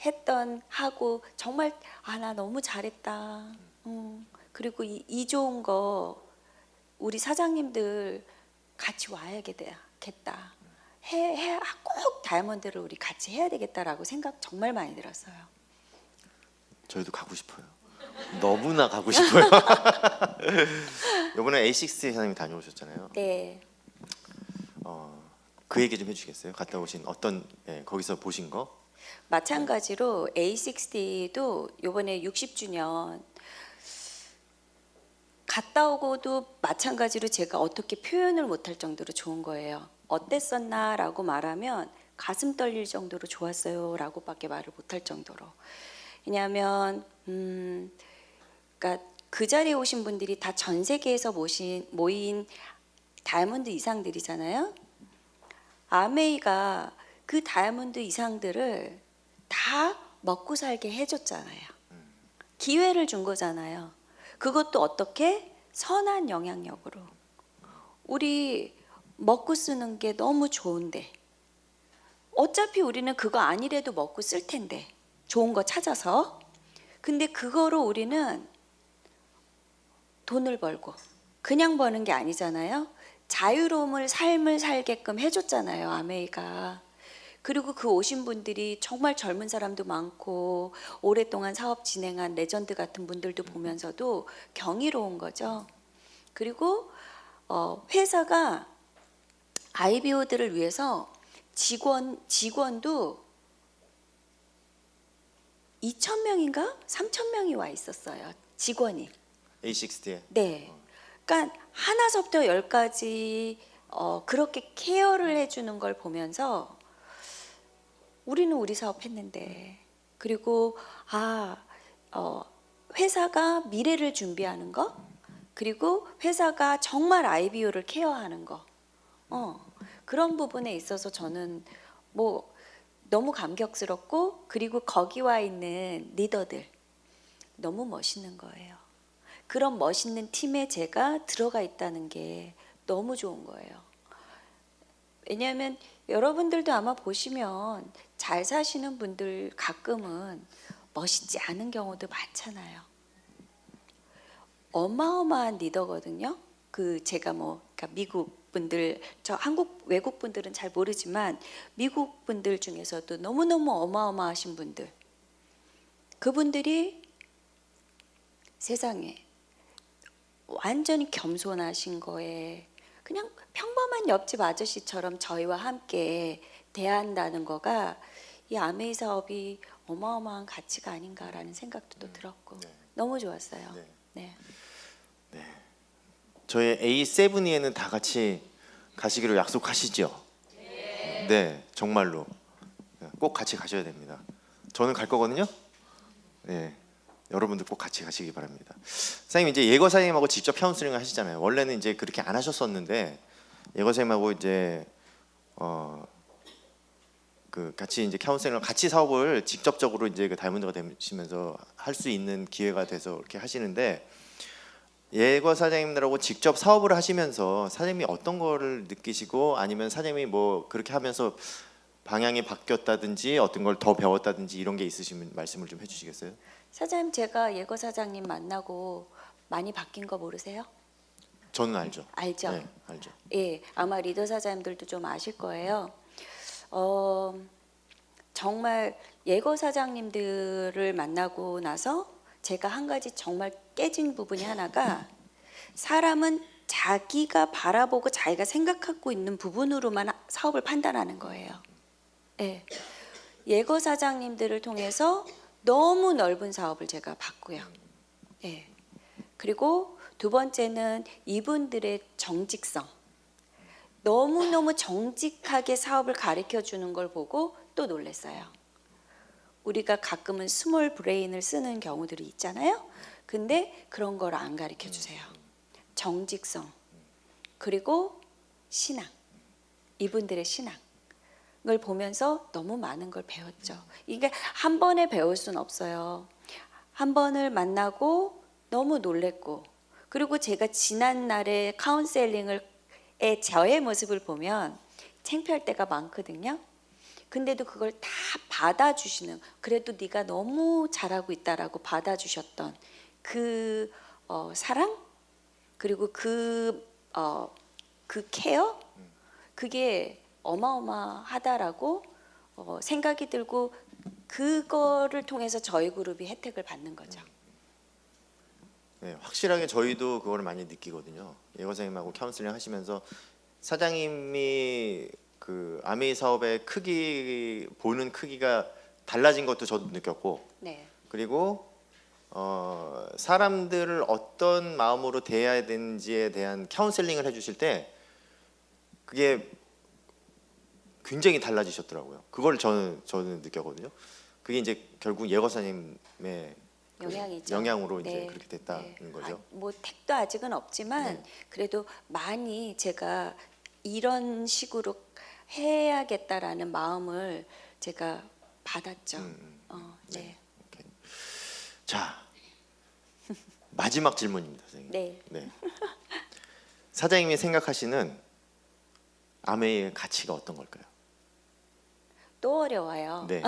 했던 하고 정말 아 나 너무 잘했다. 그리고 이 좋은 거 우리 사장님들 같이 와야겠다. 꼭 다이아몬드를 우리 같이 해야 되겠다라고 생각 정말 많이 들었어요. 저희도 가고 싶어요. 너무나 가고 싶어요. 이번에 A6 사장님이 다녀오셨잖아요. 네. 그 얘기 좀 해주시겠어요? 갔다 오신 어떤 거기서 보신 거? 마찬가지로 A60도 이번에 60주년 갔다 오고도 마찬가지로 제가 어떻게 표현을 못할 정도로 좋은 거예요. 어땠었나라고 말하면 가슴 떨릴 정도로 좋았어요라고밖에 말을 못할 정도로. 왜냐하면 그러니까 그 자리에 오신 분들이 다 전 세계에서 모인 다이아몬드 이상들이잖아요. 아메이가 그 다이아몬드 이상들을 다 먹고 살게 해줬잖아요. 기회를 준 거잖아요. 그것도 어떻게? 선한 영향력으로. 우리 먹고 쓰는 게 너무 좋은데 어차피 우리는 그거 아니래도 먹고 쓸 텐데 좋은 거 찾아서. 근데 그거로 우리는 돈을 벌고 그냥 버는 게 아니잖아요. 자유로움을 삶을 살게끔 해줬잖아요, 아메이가. 그리고 그 오신 분들이 정말 젊은 사람도 많고 오랫동안 사업 진행한 레전드 같은 분들도 보면서도 경이로운 거죠. 그리고 회사가 IBO들을 위해서 직원도 2,000명인가 3,000명이 와 있었어요. 직원이. A6에. 네. 그러니까 하나서부터 열까지 그렇게 케어를 해주는 걸 보면서 우리는 우리 사업 했는데, 그리고 회사가 미래를 준비하는 거, 그리고 회사가 정말 IBO를 케어하는 거, 그런 부분에 있어서 저는 뭐 너무 감격스럽고, 그리고 거기 와 있는 리더들 너무 멋있는 거예요. 그런 멋있는 팀에 제가 들어가 있다는 게 너무 좋은 거예요. 왜냐하면 여러분들도 아마 보시면 잘 사시는 분들 가끔은 멋있지 않은 경우도 많잖아요. 어마어마한 리더거든요. 그 제가 그러니까 미국 분들, 저 한국 외국 분들은 잘 모르지만 미국 분들 중에서도 너무너무 어마어마하신 분들, 그분들이 세상에 완전히 겸손하신 거에 그냥 평범한 옆집 아저씨처럼 저희와 함께 대한다는 거가 이 아메이 사업이 어마어마한 가치가 아닌가라는 생각도 또 들었고 너무 좋았어요. 네. 저희 A7에는 다 같이 가시기로 약속하시죠? 네, 정말로 꼭 같이 가셔야 됩니다. 저는 갈 거거든요. 네, 여러분들 꼭 같이 가시기 바랍니다. 사장님 이제 예거 사장님하고 직접 카운슬링을 하시잖아요. 원래는 이제 그렇게 안 하셨었는데 예거 사장님하고 이제 그 같이 이제 카운슬링을 같이 사업을 직접적으로 이제 그 다이아몬드가 되시면서 할 수 있는 기회가 돼서 이렇게 하시는데. 예거 사장님들하고 직접 사업을 하시면서 사장님이 어떤 거를 느끼시고 아니면 사장님이 뭐 그렇게 하면서 방향이 바뀌었다든지 어떤 걸 더 배웠다든지 이런 게 있으시면 말씀을 좀 해주시겠어요? 사장님, 제가 예거 사장님 만나고 많이 바뀐 거 모르세요? 저는 알죠. 알죠? 네, 알죠. 예, 아마 리더 사장님들도 좀 아실 거예요. 정말 예거 사장님들을 만나고 나서 제가 한 가지 정말 깨진 부분이 하나가, 사람은 자기가 바라보고 자기가 생각하고 있는 부분으로만 사업을 판단하는 거예요. 예. 예거 사장님들을 통해서 너무 넓은 사업을 제가 봤고요. 예. 그리고 두 번째는 이분들의 정직성. 너무너무 정직하게 사업을 가르쳐 주는 걸 보고 또 놀랐어요. 우리가 가끔은 스몰 브레인을 쓰는 경우들이 있잖아요. 근데 그런 걸 안 가르쳐 주세요. 정직성, 그리고 신앙, 이분들의 신앙을 보면서 너무 많은 걸 배웠죠. 이게 한 번에 배울 수는 없어요. 한 번을 만나고 너무 놀랬고, 그리고 제가 지난 날에 카운셀링을 저의 모습을 보면 창피할 때가 많거든요. 근데도 그걸 다 받아주시는, 그래도 네가 너무 잘하고 있다라고 받아주셨던 그 사랑, 그리고 그 케어, 그게 어마어마하다라고 생각이 들고, 그거를 통해서 저희 그룹이 혜택을 받는 거죠. 네, 확실하게 저희도 그거를 많이 느끼거든요. 예거사님하고 카운슬링 하시면서 사장님이 그 아메이 사업의 크기 보는 크기가 달라진 것도 저도 느꼈고, 네, 그리고 사람들을 어떤 마음으로 대해야 되는지에 대한 카운셀링을 해주실 때 그게 굉장히 달라지셨더라고요. 그걸 저는 느꼈거든요. 그게 이제 결국 예거사님의 영향이죠. 영향으로 이제 네, 그렇게 됐다는 거죠. 뭐 택도 아직은 없지만 네. 그래도 많이 제가 이런 식으로 해야겠다라는 마음을 제가 받았죠. 네. 오케이. 자, 마지막 질문입니다, 선생님. 네. 네. 사장님이 생각하시는 아메이의 가치가 어떤 걸까요? 또 어려워요. 네.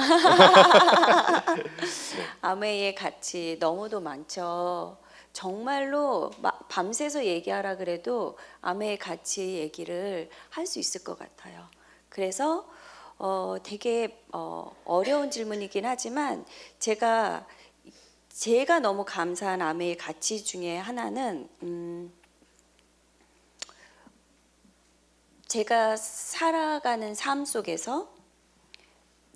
아메이의 가치 너무도 많죠. 정말로 밤새서 얘기하라 그래도 아메이의 가치 얘기를 할 수 있을 것 같아요. 그래서 되게 어려운 질문이긴 하지만 제가 너무 감사한 아메이의 가치 중에 하나는 제가 살아가는 삶 속에서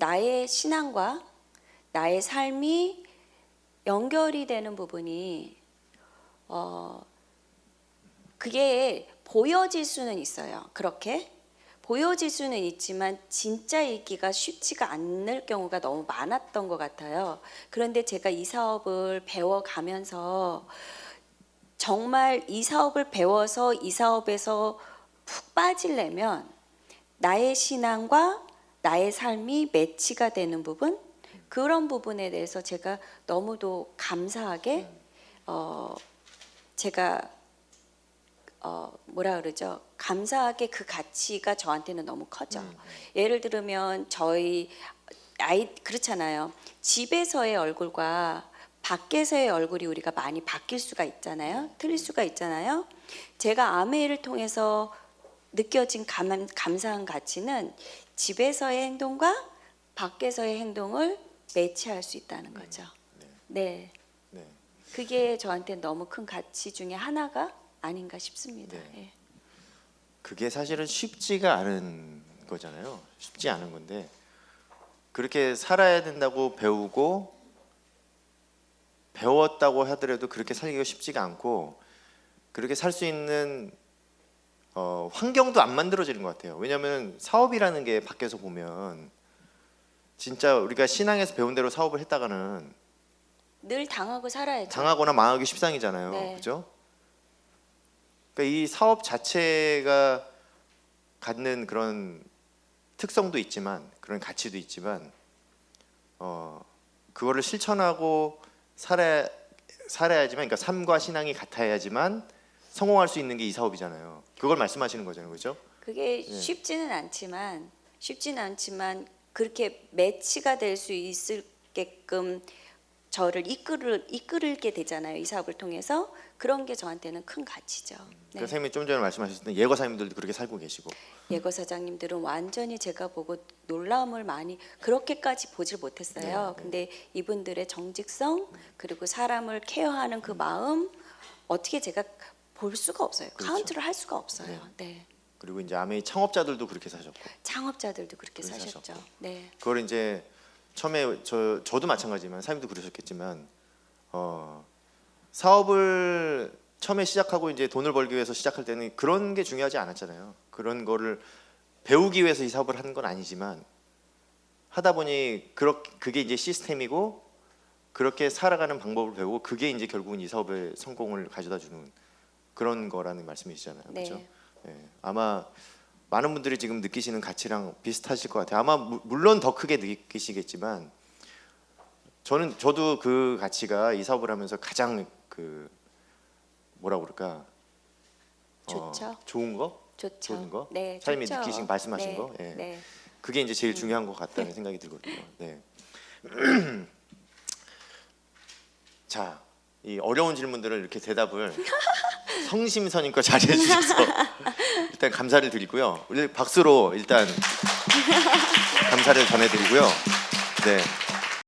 나의 신앙과 나의 삶이 연결이 되는 부분이 그게 보여질 수는 있어요. 그렇게 보여질 수는 있지만 진짜 읽기가 쉽지가 않을 경우가 너무 많았던 것 같아요. 그런데 제가 이 사업을 배워가면서 정말 이 사업을 배워서 이 사업에서 푹 빠지려면 나의 신앙과 나의 삶이 매치가 되는 부분, 그런 부분에 대해서 제가 너무도 감사하게 제가 뭐라 그러죠? 감사하게 그 가치가 저한테는 너무 커져. 예를 들면 저희 아이 그렇잖아요. 집에서의 얼굴과 밖에서의 얼굴이 우리가 많이 바뀔 수가 있잖아요. 틀릴 수가 있잖아요. 제가 아메이를 통해서 느껴진 감사한 가치는 집에서의 행동과 밖에서의 행동을 매치할 수 있다는 거죠. 네. 네. 그게 저한테 너무 큰 가치 중에 하나가 아닌가 싶습니다. 네. 예. 그게 사실은 쉽지가 않은 거잖아요. 쉽지 않은 건데 그렇게 살아야 된다고 배웠다고 하더라도 그렇게 살기가 쉽지가 않고, 그렇게 살 수 있는 환경도 안 만들어지는 것 같아요. 왜냐하면 사업이라는 게 밖에서 보면 진짜 우리가 신앙에서 배운 대로 사업을 했다가는 늘 당하고 살아야죠. 당하거나 망하기 십상이잖아요. 네. 그죠? 그러니까 이 사업 자체가 갖는 그런 특성도 있지만, 그런 가치도 있지만, 그거를 실천하고 살아야지만, 그러니까 삶과 신앙이 같아야지만 성공할 수 있는 게 이 사업이잖아요. 그걸 말씀하시는 거잖아요, 그죠? 그게 쉽지는 않지만 그렇게 매치가 될 수 있게끔 저를 이끌게 되잖아요. 이 사업을 통해서. 그런 게 저한테는 큰 가치죠. 네. 선생님이 좀 전에 말씀하셨던 예거사님들도 그렇게 살고 계시고, 예거 사장님들은 완전히 제가 보고 놀라움을 많이 그렇게까지 보질 못했어요. 근데 이분들의 정직성, 그리고 사람을 케어하는 그 마음, 어떻게 제가 볼 수가 없어요. 그렇죠. 카운트를 할 수가 없어요. 네. 그리고 이제 아메이 창업자들도 그렇게 사셨고, 창업자들도 그렇게 그렇게 사셨죠. 사셨고. 네. 그걸 이제 처음에 저도 마찬가지지만 사장님도 그러셨겠지만 사업을 처음에 시작하고 이제 돈을 벌기 위해서 시작할 때는 그런 게 중요하지 않았잖아요. 그런 거를 배우기 위해서 이 사업을 하는 건 아니지만 하다 보니 그게 이제 시스템이고 그렇게 살아가는 방법을 배우고 그게 이제 결국은 이 사업의 성공을 가져다 주는 그런 거라는 말씀이시잖아요. 네. 그렇죠? 예, 아마 많은 분들이 지금 느끼시는 가치랑 비슷하실 것 같아요. 아마 물론 더 크게 느끼시겠지만 저도 그 가치가 이 사업을 하면서 가장 그 뭐라 그럴까 좋죠. 좋은 거, 좋죠. 좋은 거, 네, 사장님이 좋죠. 느끼신 말씀하신 네, 거, 예. 네. 그게 이제 제일 중요한 것 같다는 생각이 들거든요. 네. 자, 이 어려운 질문들을 이렇게 대답을 성심성의껏 잘해 주셔서 일단 감사를 드리고요. 박수로 일단 감사를 전해드리고요. 네.